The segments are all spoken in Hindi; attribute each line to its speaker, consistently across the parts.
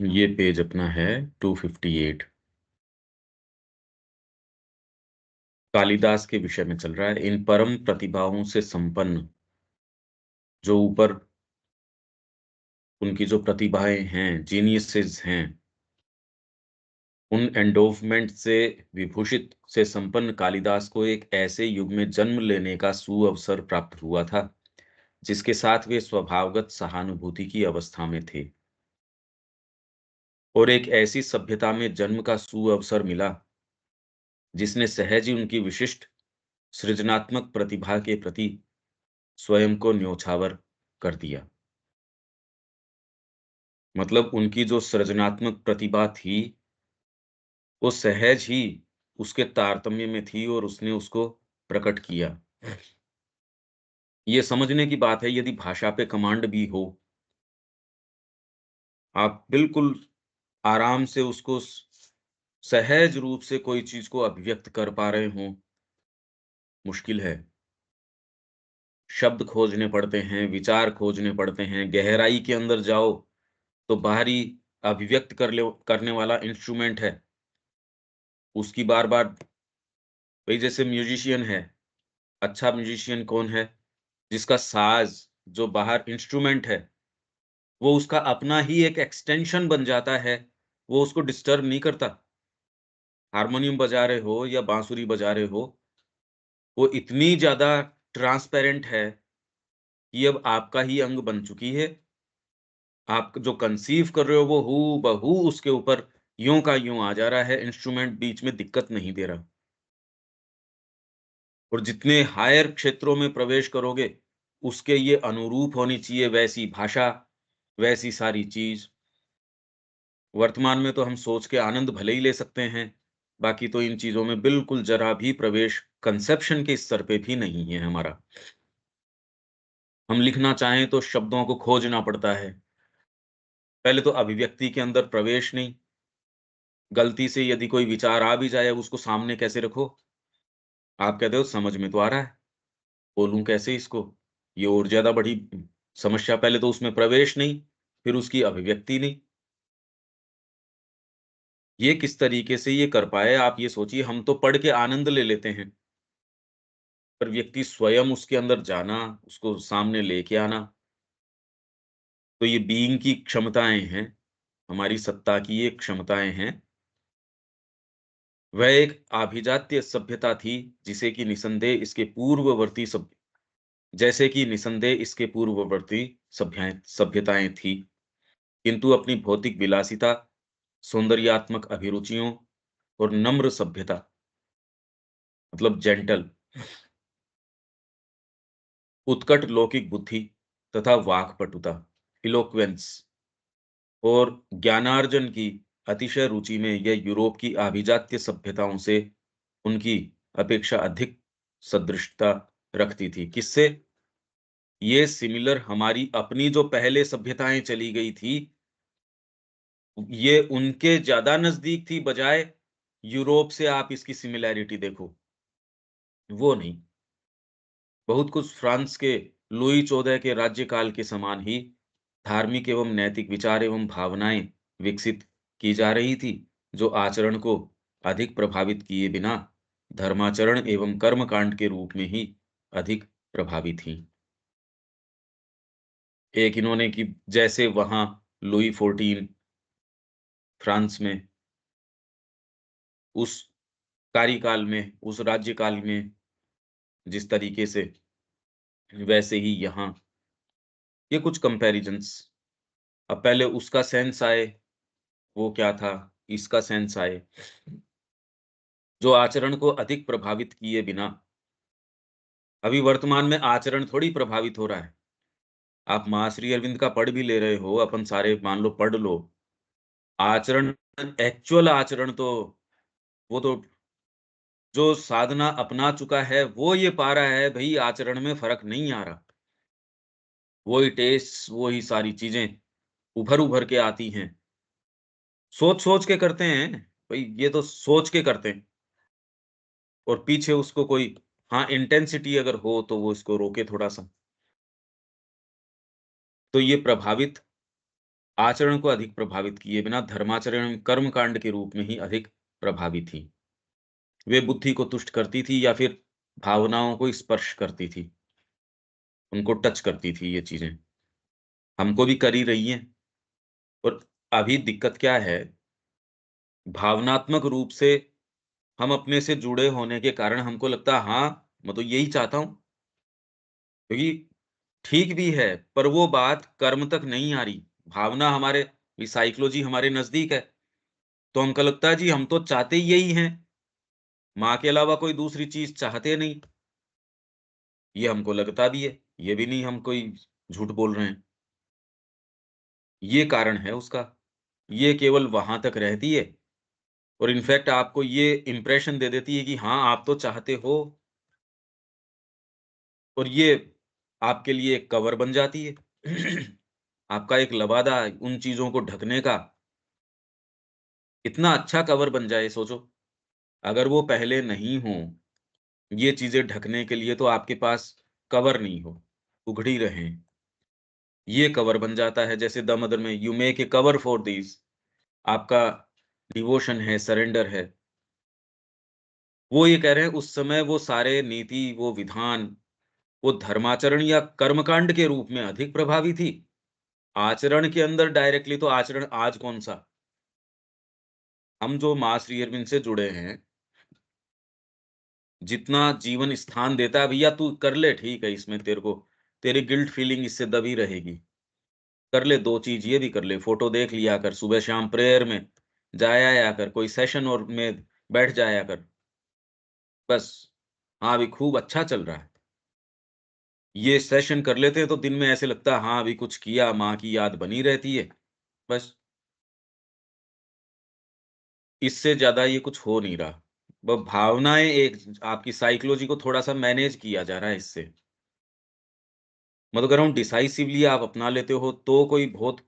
Speaker 1: ये पेज अपना है 258। कालिदास के विषय में चल रहा है। इन परम प्रतिभाओं से संपन्न, जो ऊपर उनकी जो प्रतिभाएं हैं, जीनियसेस हैं, उन एंडोवमेंट से विभूषित से संपन्न कालिदास को एक ऐसे युग में जन्म लेने का सुअवसर प्राप्त हुआ था जिसके साथ वे स्वभावगत सहानुभूति की अवस्था में थे, और एक ऐसी सभ्यता में जन्म का सुअवसर मिला जिसने सहज ही उनकी विशिष्ट सृजनात्मक प्रतिभा के प्रति स्वयं को न्योछावर कर दिया। मतलब उनकी जो सृजनात्मक प्रतिभा थी, वो सहज ही उसके तारतम्य में थी और उसने उसको प्रकट किया। ये समझने की बात है, यदि भाषा पे कमांड भी हो, आप बिल्कुल आराम से उसको सहज रूप से कोई चीज को अभिव्यक्त कर पा रहे हों, मुश्किल है। शब्द खोजने पड़ते हैं, विचार खोजने पड़ते हैं, गहराई के अंदर जाओ तो बाहरी अभिव्यक्त करने वाला इंस्ट्रूमेंट है, उसकी बार-बार। वही जैसे म्यूजिशियन है, अच्छा म्यूजिशियन कौन है? जिसका साज़ जो बाहर इंस्ट्रूमेंट है, वो उसका अपना ही एक एक्सटेंशन बन जाता है, वो उसको डिस्टर्ब नहीं करता। हारमोनियम बजा रहे हो या बांसुरी बजा रहे हो, वो इतनी ज़्यादा ट्रांसपेरेंट है कि अब आपका ही अंग बन चुकी है। आप जो कंसीव कर रहे हो वो हूबहू उसके ऊपर यों का यों आ जा रहा है, इंस्ट्रूमेंट बीच में दिक्कत नहीं दे रहा। और जितने हायर क्षेत्रों में प्रवेश करोगे, उसके ये अनुरूप होनी चाहिए वैसी भाषा, वैसी सारी चीज़। वर्तमान में तो हम सोच के आनंद भले ही ले सकते हैं, बाकी तो इन चीज़ों में बिल्कुल ज़रा भी प्रवेश कंसेप्शन के स्तर पे भी नहीं है हमारा। हम लिखना चाहें तो शब्दों को खोजना पड़ता है। पहले तो अभिव्यक्ति के अंदर प्रवेश नहीं, गलती से यदि कोई विचार आ भी जाए, अब उसको सामने कैसे रखो? आप कहते हो समझ में तो आ रहा है, बोलूँ कैसे इसको? ये और ज़्यादा बड़ी समस्या। पहले तो उसमें प्रवेश नहीं, फिर उसकी अभिव्यक्ति नहीं। ये किस तरीके से ये कर पाए, आप ये सोचिए। हम तो पढ़ के आनंद ले लेते हैं, पर व्यक्ति स्वयं उसके अंदर जाना, उसको सामने लेके आना, तो ये बीइंग की क्षमताएँ हैं, हमारी सत्ता की ये क्षमताएँ हैं। वह एक आभिजात्य सभ्यता थी, जिसे कि निसंदेह इसके पूर्ववर्ती सभ्य जैसे कि निसंदेह इसके पूर्ववर्ती सभ्यताएँ थी, किंतु अपनी भौतिक विलासिता, सौंदर्यात्मक अभिरुचियों और नम्र सभ्यता, मतलब जेंटल, उत्कट लौकिक बुद्धि तथा वाक्पटुता, इलोक्वेंस और ज्ञानार्जन की अतिशय रुचि में यह यूरोप की आभिजात्य सभ्यताओं से उनकी अपेक्षा अधिक सदृशता रखती थी। किससे? ये सिमिलर हमारी अपनी जो पहले सभ्यताएँ चली गई थी, ये उनके ज़्यादा नज़दीक थी बजाए यूरोप से आप इसकी सिमिलैरिटी देखो, वो नहीं। बहुत कुछ फ्रांस के लुई 14 के राज्यकाल के समान ही धार्मिक एवं नैतिक विचार एवं भावनाएं विकसित की जा रही थी, जो आचरण को अधिक प्रभावित किए बिना धर्माचरण एवं कर्मकांड के रूप में ही अधिक प्रभावी थीं। एक इन्होंने कि जैसे वहाँ लुई 14 फ्रांस में उस कार्यकाल में, उस राज्यकाल में जिस तरीके से, वैसे ही यहाँ ये कुछ कंपैरिजन्स। अब पहले उसका सेंस आए, वो क्या था, इसका सेंस आए, जो आचरण को अधिक प्रभावित किए बिना। अभी वर्तमान में आचरण थोड़ी प्रभावित हो रहा है। आप महाश्री अरविंद का पढ़ भी ले रहे हो, अपन सारे मान लो पढ़ लो। आचरण, एक्चुअल आचरण तो, वो तो जो साधना अपना चुका है, वो ये पा रहा है भई आचरण में फ़र्क नहीं आ रहा। वही टेस्ट, वही सारी चीज़ें उभर-उभर के आती हैं। सोच-सोच के करते हैं, भई ये तो सोच के करते हैं, और पीछे उसको कोई, हाँ, इंटेंसिटी अगर हो तो वो इसको रोके थोड़ा-सा। तो ये प्रभावित आचरण को अधिक प्रभावित किए बिना धर्माचरण कर्मकांड के रूप में ही अधिक प्रभावी थी। वे बुद्धि को तुष्ट करती थी या फिर भावनाओं को स्पर्श करती थी, उनको टच करती थी ये चीज़ें। हमको भी कर ही रही हैं। और अभी दिक्कत क्या है, भावनात्मक रूप से हम अपने से जुड़े होने के कारण हमको लगता है हाँ, मैं तो यही चाहता हूँ। क्योंकि ठीक भी है, पर वो बात कर्म तक नहीं आ रही। भावना हमारे ये साइकोलॉजी हमारे नज़दीक है, तो हमको लगता है जी हम तो चाहते ही यही हैं, माँ के अलावा कोई दूसरी चीज़ चाहते नहीं। ये हमको लगता भी है, ये भी नहीं हम कोई झूठ बोल रहे हैं। ये कारण है उसका, ये केवल वहाँ तक रहती है और इनफैक्ट आपको ये इम्प्रेशन दे देती है कि हाँ, आप तो चाहते हो और ये आपके लिए एक कवर बन जाती है। आपका एक लबादा उन चीज़ों को ढकने का, इतना अच्छा कवर बन जाए सोचो, अगर वो पहले नहीं हों, ये चीज़ें ढकने के लिए तो आपके पास कवर नहीं हो, उघड़ी रहें। ये कवर बन जाता है जैसे द मदर में you make A cover for these आपका डिवोशन है, सरेंडर है। वो ये कह रहे हैं उस समय वो सारे नीति, वो विधान, वो धर्माचरण या कर्मकांड के रूप में अधिक प्रभावी थी। आचरण के अंदर डायरेक्टली तो आचरण आज कौन-सा? हम जो माँ श्री अरविंद से जुड़े हैं, जितना जीवन स्थान देता है भैया तू कर ले ठीक है इसमें तेरे को, तेरी गिल्ट फीलिंग इससे दबी रहेगी। कर ले 2 चीज़ ये भी कर ले, फ़ोटो देख लिया कर, सुबह-शाम प्रेयर में जाया आया कर, कोई सेशन और में बैठ जाया कर। बस, हाँ, अभी खूब अच्छा चल रहा है। ये सेशन कर लेते हैं तो दिन में ऐसे लगता है हाँ, अभी कुछ किया, माँ की याद बनी रहती है। बस, इससे ज़्यादा ये कुछ हो नहीं रहा। ब भावनाएँ एक आपकी साइकोलॉजी को थोड़ा-सा मैनेज किया जा रहा है इससे। मतलब कह रहा हूँ डिसाइसिवली आप अपना लेते हो तो कोई बहुत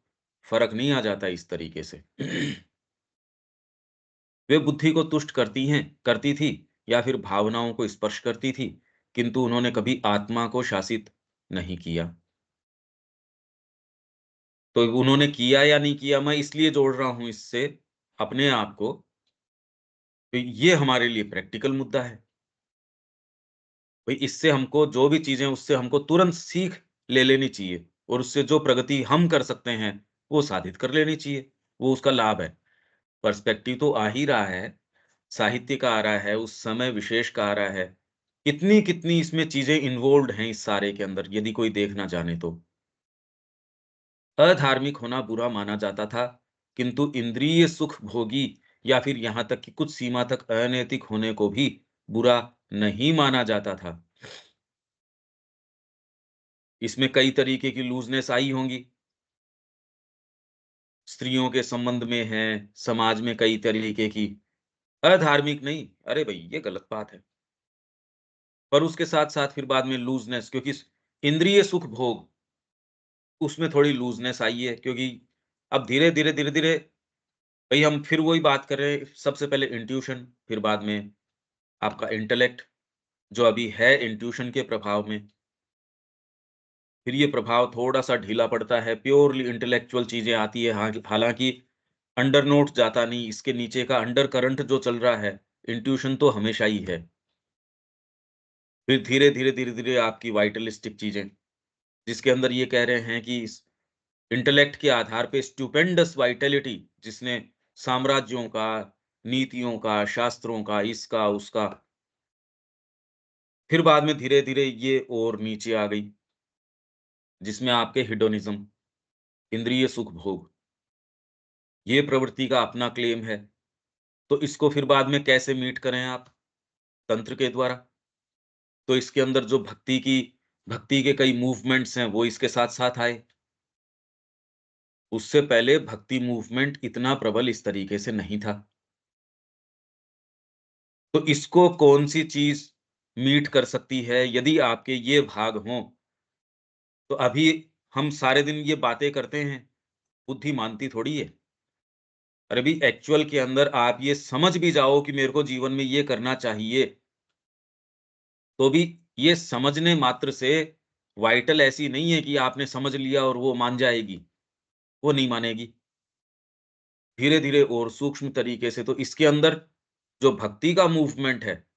Speaker 1: फ़र्क नहीं आ जाता इस तरीके से। वे बुद्धि को तुष्ट करती थी या फिर भावनाओं को स्पर्श करती थी, किंतु उन्होंने कभी आत्मा को शासित नहीं किया। तो उन्होंने किया या नहीं किया मैं इसलिए जोड़ रहा हूँ इससे अपने आप को, तो ये हमारे लिए प्रैक्टिकल मुद्दा है। भई इससे हमको जो भी चीज़ें उससे हमको तुरंत सीख ले लेनी चाहिए और उससे जो प्रगति हम कर सकते हैं, वो साधित कर लेनी चाहिए। वो उसका लाभ है। पर्सपेक्टिव तो आ ही रहा है, साहित्य का आ रहा है, उस समय विशेष का आ रहा है। कितनी-कितनी इसमें चीज़ें इन्वॉल्व्ड हैं इस सारे के अंदर यदि कोई देखना जाने तो। अधार्मिक होना बुरा माना जाता था, किंतु इंद्रिय सुख भोगी या फिर यहाँ तक कि कुछ सीमा तक अनैतिक होने को भी बुरा नहीं माना जाता था। इसमें कई तरीके की लूज़नेस आई होंगी, स्त्रियों के संबंध में है, समाज में कई तरीके की, अधार्मिक नहीं, अरे भई ये गलत बात है। पर उसके साथ-साथ फिर बाद में लूज़नेस क्योंकि स इंद्रिय सुख भोग, उसमें थोड़ी लूज़नेस आई है क्योंकि अब धीरे-धीरे, धीरे-धीरे भई हम फिर वही बात कर रहे हैं, सबसे पहले इंट्यूशन, फिर बाद में आपका इंटेलेक्ट, जो अभी है इंट्यूशन के प्रभाव में, फिर ये प्रभाव थोड़ा-सा ढीला पड़ता है, प्योरली इंटेलेक्चुअल चीज़ें आती है, हालाँकि अंडर नोट जाता नहीं, इसके नीचे का अंडर करंट जो चल रहा है, इंट्यूशन तो हमेशा ही है। फिर धीरे-धीरे, धीरे-धीरे आपकी वाइटलिस्टिक चीज़ें, जिसके अंदर ये कह रहे हैं कि इस इंटेलेक्ट के आधार पे स्टुपेंडस वाइटैलिटी जिसने साम्राज्यों का, नीतियों का, शास्त्रों का, इसका, उसका, फिर बाद में धीरे-धीरे ये और नीचे आ गई, जिसमें आपके हेडोनिज़्म, इंद्रिय सुख भोग, ये प्रवृत्ति का अपना क्लेम है। तो इसको फिर बाद में कैसे मीट करें आप? तंत्र के द्वारा। तो इसके अंदर जो भक्ति के कई मूवमेंट्स हैं, वो इसके साथ-साथ आए। उससे पहले भक्ति मूवमेंट इतना प्रबल इस तरीके से नहीं था। तो इसको कौन-सी चीज़ मीट कर सकती है? यदि आपके ये भाग हों, तो अभी हम सारे दिन ये बातें करते हैं, बुद्धि मानती थोड़ी है। और अभी एक्चुअल के अंदर आप ये समझ भी जाओ कि मेरे को जीवन में ये करना चाहिए, तो भी ये समझने मात्र से वाइटल ऐसी नहीं है कि आपने समझ लिया और वो मान जाएगी। वो नहीं मानेगी। धीरे-धीरे और सूक्ष्म तरीके से तो इसके अंदर जो भक्ति का मूवमेंट है,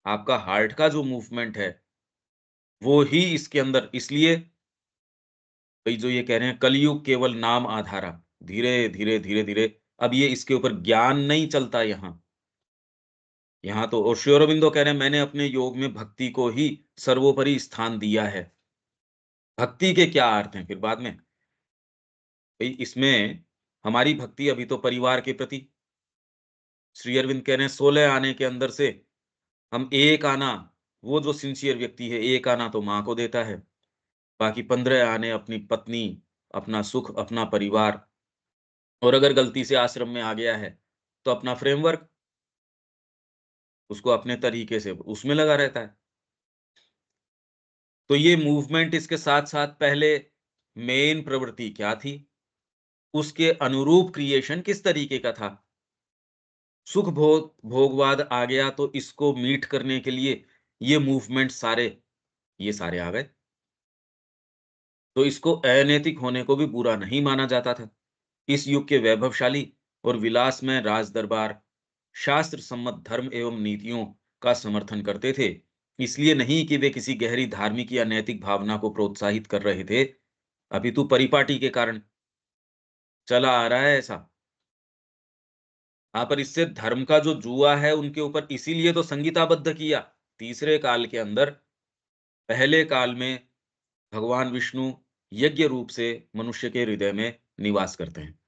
Speaker 1: आपका हार्ट का जो मूवमेंट है, वो ही इसके अंदर इसलिए भई जो ये कह रहे हैं कलयुग केवल नाम आधारा, धीरे-धीरे, धीरे-धीरे अब ये इसके ऊपर ज्ञान नहीं चलता यहाँ। यहाँ तो और श्री अरबिंदो कह रहे हैं मैंने अपने योग में भक्ति को ही सर्वोपरि स्थान दिया है। भक्ति के क्या अर्थ हैं फिर बाद में? भई इसमें हमारी भक्ति अभी तो परिवार के प्रति, श्री अरविंद कह रहे हैं 16 आने के अंदर से हम 1 आना, वो जो सिंसियर व्यक्ति है 1 आना तो माँ को देता है, बाकी 15 आने अपनी पत्नी, अपना सुख, अपना परिवार और अगर गलती से आश्रम में आ गया है, तो अपना फ्रेमवर्क, उसको अपने तरीके से उसमें लगा रहता है। तो ये मूवमेंट इसके साथ-साथ पहले मेन प्रवृत्ति क्या थी? उसके अनुरूप क्रिएशन किस तरीके का था? सुख भोगवाद आ गया तो इसको मीट करने के लिए ये मूवमेंट सारे, ये सारे आ गए। तो इसको अनैतिक होने को भी बुरा नहीं माना जाता था। इस युग के वैभवशाली और विलासमय राज दरबार शास्त्र सम्मत धर्म एवं नीतियों का समर्थन करते थे। इसलिए नहीं कि वे किसी गहरी धार्मिक या नैतिक भावना को प्रोत्साहित कर रहे थे, अपितु परिपाटी के कारण चला आ रहा है ऐसा। हाँ, पर इससे धर्म का जो जुआ है उनके ऊपर इसीलिए तो संहिताबद्ध किया। तीसरे काल के अंदर, पहले काल में भगवान विष्णु यज्ञ रूप से मनुष्य के हृदय में निवास करते हैं।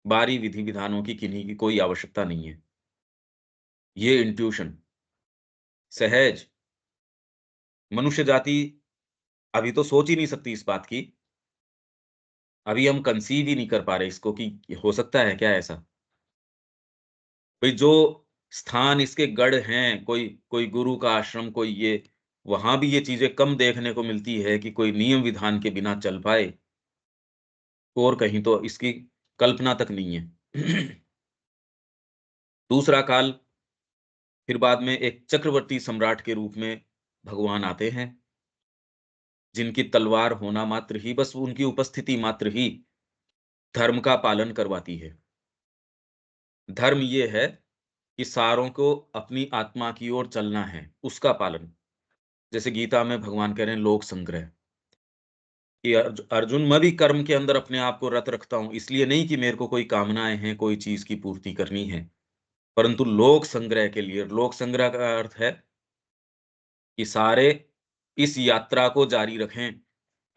Speaker 1: बाहरी विधि विधानों की किन्हीं की कोई आवश्यकता नहीं है। ये इंट्यूशन, सहज, मनुष्य जाति अभी तो सोच ही नहीं सकती इस बात की। अभी हम कंसीव ही नहीं कर पा रहे इसको कि हो सकता है क्या ऐसा? भई जो स्थान इसके गढ़ हैं, कोई कोई गुरु का आश्रम, कोई ये, वहाँ भी ये चीज़ें कम देखने को मिलती है कि कोई नियम विधान के बिना चल पाए, और कहीं तो इसकी कल्पना तक नहीं है। दूसरा काल, फिर बाद में एक चक्रवर्ती सम्राट के रूप में भगवान आते हैं, जिनकी तलवार होना मात्र ही, बस उनकी उपस्थिति मात्र ही धर्म का पालन करवाती है। धर्म ये है कि सारों को अपनी आत्मा की ओर चलना है, उसका पालन। जैसे गीता में भगवान कह रहे हैं लोक संग्रह, कि अर्जुन मैं भी कर्म के अंदर अपने आप को रत रखता हूँ, इसलिए नहीं कि मेरे को कोई कामनाएँ हैं, कोई चीज़ की पूर्ति करनी है, परंतु लोक संग्रह के लिए। लोक संग्रह का अर्थ है कि सारे इस यात्रा को जारी रखें,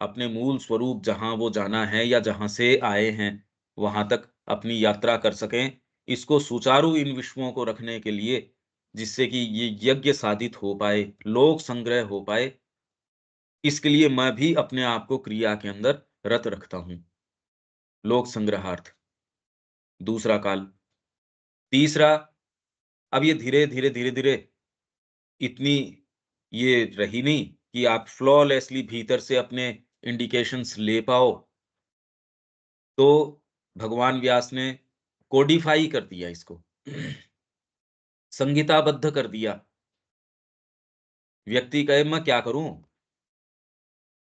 Speaker 1: अपने मूल स्वरूप जहाँ वो जाना है या जहाँ से आए हैं, वहाँ तक अपनी यात्रा कर सकें। इसको सुचारू इन विश्वों को रखने के लिए, जिससे कि ये यज्ञ साधित हो पाए, लोक संग्रह हो पाए, इसके लिए मैं भी अपने आप को क्रिया के अंदर रत रखता हूँ। लोक संग्रहार्थ, दूसरा काल। तीसरा, अब ये धीरे-धीरे, धीरे-धीरे इतनी ये रही नहीं कि आप फ्लॉलेसली भीतर से अपने इंडिकेशंस ले पाओ, तो भगवान व्यास ने कोडिफाई कर दिया इसको, संहिताबद्ध कर दिया। व्यक्ति कहे मैं क्या करूँ?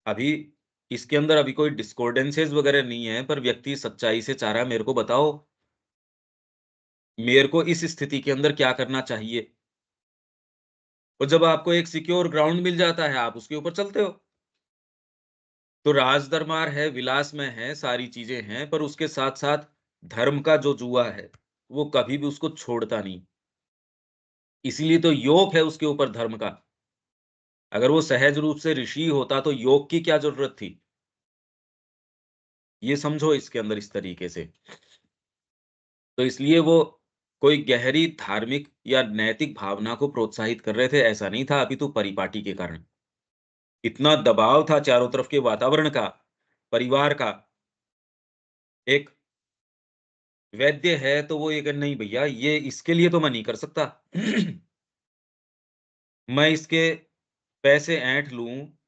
Speaker 1: अभी इसके अंदर अभी कोई डिस्कॉर्डेंसेस वगैरह नहीं है, पर व्यक्ति सच्चाई से चाह रहा है मेरे को बताओ, मेरे को इस स्थिति के अंदर क्या करना चाहिए? और जब आपको एक सिक्योर ग्राउंड मिल जाता है, आप उसके ऊपर चलते हो। तो राज-दरबार है, विलासमय है, सारी चीज़ें हैं, पर उसके साथ-साथ धर्म का जो जुआ है, वो कभी भी उसको छोड़ता नहीं। इसीलिए तो योग है उसके ऊपर धर्म का। अगर वो सहज रूप से ऋषि होता तो योग की क्या ज़रूरत थी? ये समझो इसके अंदर इस तरीके से। तो इसलिए वो कोई गहरी धार्मिक या नैतिक भावना को प्रोत्साहित कर रहे थे, ऐसा नहीं था, अपितु परिपाटी के कारण। इतना दबाव था चारों तरफ के वातावरण का, परिवार का। एक वैद्य है तो वो ये कहे नहीं भैया ये इसके लिए तो मैं नहीं कर सकता। मैं इसके पैसे ऐंठ लूँ,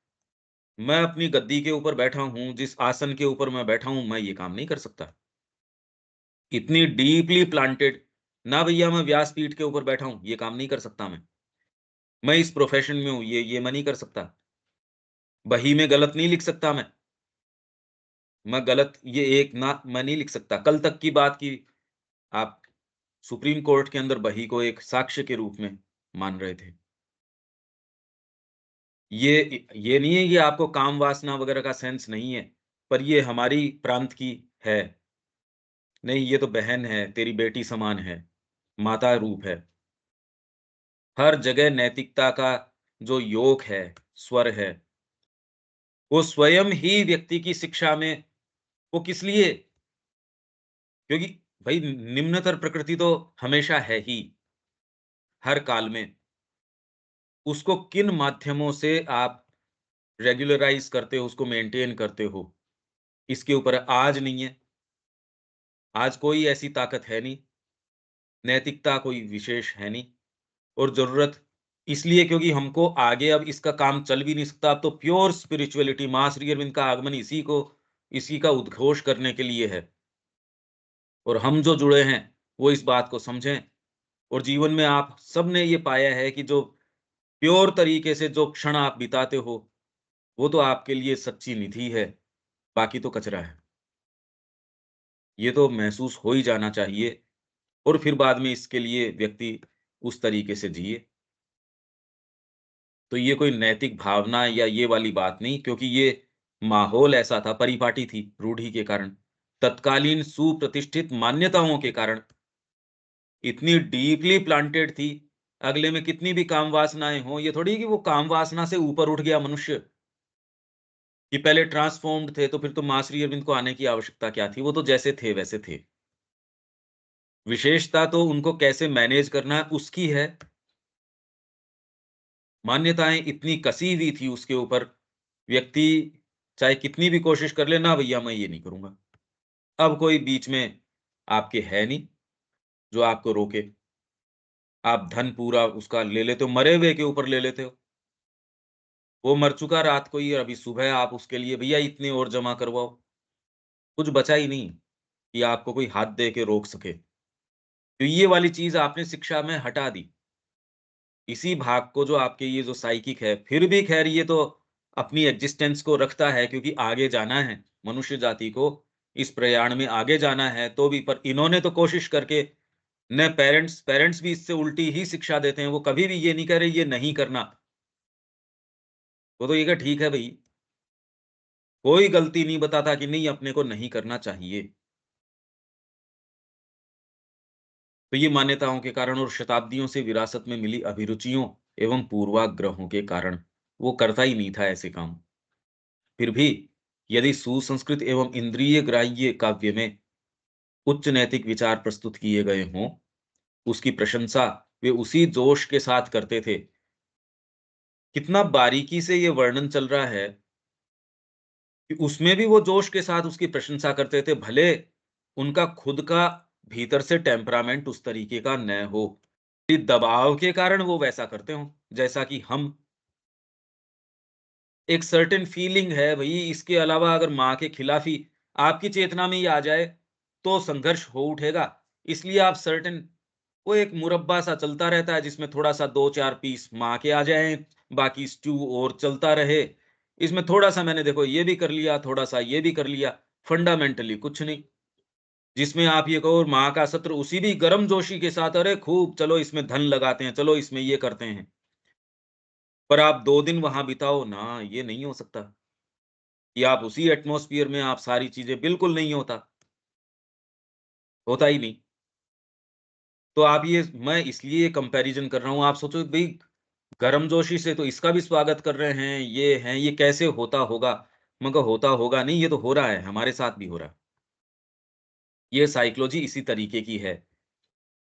Speaker 1: मैं अपनी गद्दी के ऊपर बैठा हूँ, जिस आसन के ऊपर मैं बैठा हूँ, मैं ये काम नहीं कर सकता। इतनी डीपली प्लांटेड, ना भैया मैं व्यासपीठ के ऊपर बैठा हूँ, ये काम नहीं कर सकता मैं। मैं इस प्रोफ़ेशन में हूँ, ये मैं नहीं कर सकता। बही में गलत नहीं लिख सकता मैं। मैं गलत ये एक ना मैं नहीं लिख सकता। कल तक की बात की आप सुप्रीम कोर्ट के अंदर बही को एक साक्ष्य के रूप में मान रहे थे। ये नहीं है कि आपको काम वासना वगैरह का सेंस नहीं है, पर ये हमारी प्रांत की है। नहीं, ये तो बहन है, तेरी बेटी समान है, माता रूप है। हर जगह नैतिकता का जो योग है, स्वर है, वो स्वयं ही व्यक्ति की शिक्षा में वो किस लिए? क्योंकि भई निम्नतर प्रकृति तो हमेशा है ही, हर काल में। उसको किन माध्यमों से आप रेगुलराइज़ करते हो, उसको मेंटेन करते हो, इसके ऊपर आज नहीं है। आज कोई ऐसी ताकत है नहीं, नैतिकता कोई विशेष है नहीं और ज़रूरत इसलिए क्योंकि हमको आगे अब इसका काम चल भी नहीं सकता। अब तो प्योर स्पिरिचुअलिटी माँ श्री अरविंद का आगमन इसी का उद्घोष करने के लिए है और हम जो जुड़े हैं, वो इस बात को समझें और जीवन में आप सबने ये पाया है कि जो प्योर तरीके से जो क्षण आप बिताते हो, वो तो आपके लिए सच्ची निधि है, बाकी तो कचरा है। ये तो महसूस हो ही जाना चाहिए और फिर बाद में इसके लिए व्यक्ति उस तरीके से जिए। तो ये कोई नैतिक भावना या ये वाली बात नहीं क्योंकि ये माहौल ऐसा था, परिपाटी थी, रूढ़ि के कारण, तत्कालीन सुप्रतिष्ठित मान्यताओं के कारण इतनी डीपली प्लांटेड थी, अगले में कितनी भी काम वासनाएँ हों, ये थोड़ी कि वो काम वासना से ऊपर उठ गया मनुष्य, कि पहले ट्रांसफ़ॉर्म्ड थे, तो फिर तो माँ श्री अरविंद को आने की आवश्यकता क्या थी? वो तो जैसे थे वैसे थे। विशेषता तो उनको कैसे मैनेज करना है उसकी है। मान्यताएँ इतनी कसी हुई थी उसके ऊपर, व्यक्ति चाहे कितनी भी कोशिश कर ले, ना भैया मैं ये नहीं करूँगा। अब कोई बीच में आपके है नहीं, जो आपको रोके। आप धन पूरा उसका ले लेते हो, मरे हुए के ऊपर ले लेते हो। वो मर चुका रात को ही और अभी सुबह आप उसके लिए भैया इतने और जमा करवाओ। कुछ बचा ही नहीं कि आपको कोई हाथ दे के रोक सके। तो ये वाली चीज़ आपने शिक्षा में हटा दी। इसी भाग को जो आपके ये जो साइकिक है, फिर भी ख़ैर ये तो अपनी एक्जिस्टेंस को रखता है क्योंकि आगे जाना है, मनुष्य जाति को इस प्रयाण में आगे जाना है तो भी पर इन्होंने तो कोशिश करके न पेरेंट्स भी इससे उल्टी ही शिक्षा देते हैं, वो कभी भी ये नहीं कह रहे ये नहीं करना। वो तो ये कहे ठीक है भई, कोई गलती नहीं बताता कि नहीं अपने को नहीं करना चाहिए। तो ये मान्यताओं के कारण और शताब्दियों से विरासत में मिली अभिरुचियों एवं पूर्वाग्रहों के कारण वो करता ही नहीं था ऐसे काम। फिर भी यदि सुसंस्कृत एवं इंद्रिय ग्राह्य काव्य में उच्च नैतिक विचार प्रस्तुत किए गए हों, उसकी प्रशंसा वे उसी जोश के साथ करते थे। कितना बारीकी से ये वर्णन चल रहा है कि उसमें भी वो जोश के साथ उसकी प्रशंसा करते थे, भले उनका खुद का भीतर से टेम्परामेंट उस तरीके का न हो। कि दबाव के कारण वो वैसा करते हों, जैसा कि हम एक सर्टेन फीलिंग है भई इसके अलावा अगर माँ के खिलाफ़ ही आपकी चेतना में ही आ जाए, तो संघर्ष हो उठेगा। इसलिए आप सर्टेन वो एक मुरब्बा सा चलता रहता है जिसमें थोड़ा-सा 2-4 पीस माँ के आ जाएँ, बाकी स्ट्यू और चलता रहे। इसमें थोड़ा-सा मैंने देखो ये भी कर लिया, थोड़ा-सा ये भी कर लिया, फंडामेंटली कुछ नहीं। जिसमें आप ये कहो माँ का सत्र उसी भी गर्मजोशी के साथ अरे खूब चलो इसमें धन लगाते हैं, चलो इसमें ये करते हैं। पर आप 2 दिन वहाँ बिताओ ना, ये नहीं हो सकता कि आप उसी एटमॉस्फियर में आप सारी चीज़ें बिल्कुल नहीं होता, होता ही नहीं। तो आप ये मैं इसलिए ये कंपैरिज़न कर रहा हूँ, आप सोचो भई गर्मजोशी से तो इसका भी स्वागत कर रहे हैं, ये कैसे होता होगा? मैं कहा होता होगा नहीं, ये तो हो रहा है, हमारे साथ भी हो रहा है। ये साइकोलॉजी इसी तरीके की है।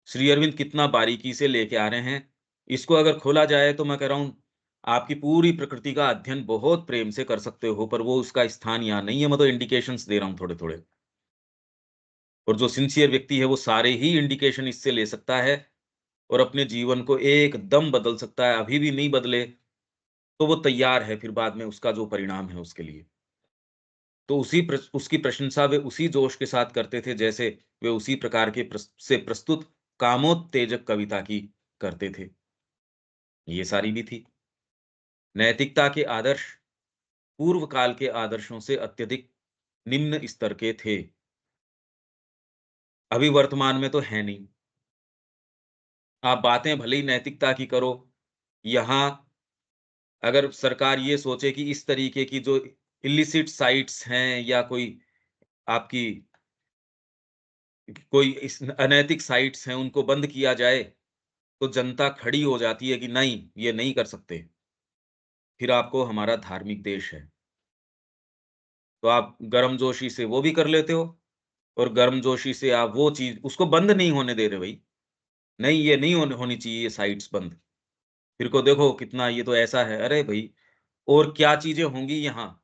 Speaker 1: श्री अरविंद कितना बारीकी से लेके आ रहे हैं, इसको अगर खोला जाए तो मैं कह रहा हूँ, आपकी पूरी प्रकृति का अध्ययन बहुत प्रेम से कर सकते हो, पर वो उसका स्थान यहाँ नहीं है, मैं तो इंडिकेशंस दे रहा हूँ थोड़े-थोड़े। और जो सिंसियर व्यक्ति है, वो सारे ही इंडिकेशन इससे ले सकता है और अपने जीवन को एकदम बदल सकता है, अभी भी नहीं बदले, तो वो तैयार है फिर बाद में उसका जो परिणाम है उसके लिए। तो उसकी प्रशंसा वे उसी जोश के साथ करते थे, जैसे वे उसी प्रकार के प्रस्तुत कामोत्तेजक कविता की करते थे। ये सारी भी थी। नैतिकता के आदर्श पूर्व काल के आदर्शों से अत्यधिक निम्न स्तर के थे। अभी वर्तमान में तो है नहीं। आप बातें भले ही नैतिकता की करो, यहाँ अगर सरकार ये सोचे कि इस तरीके की जो इल्लिसिट साइट्स हैं या कोई आपकी कोई इस अनैतिक साइट्स हैं, उनको बंद किया जाए, तो जनता खड़ी हो जाती है कि नहीं, ये नहीं कर सकते। फिर आपको हमारा धार्मिक देश है, तो आप गर्मजोशी से वो भी कर लेते हो और गर्मजोशी से आप वो चीज़ उसको बंद नहीं होने दे रहे भई। नहीं, ये नहीं होनी चाहिए ये साइट्स बंद। फिर को देखो कितना ये तो ऐसा है, अरे भई और क्या चीज़ें होंगी यहाँ?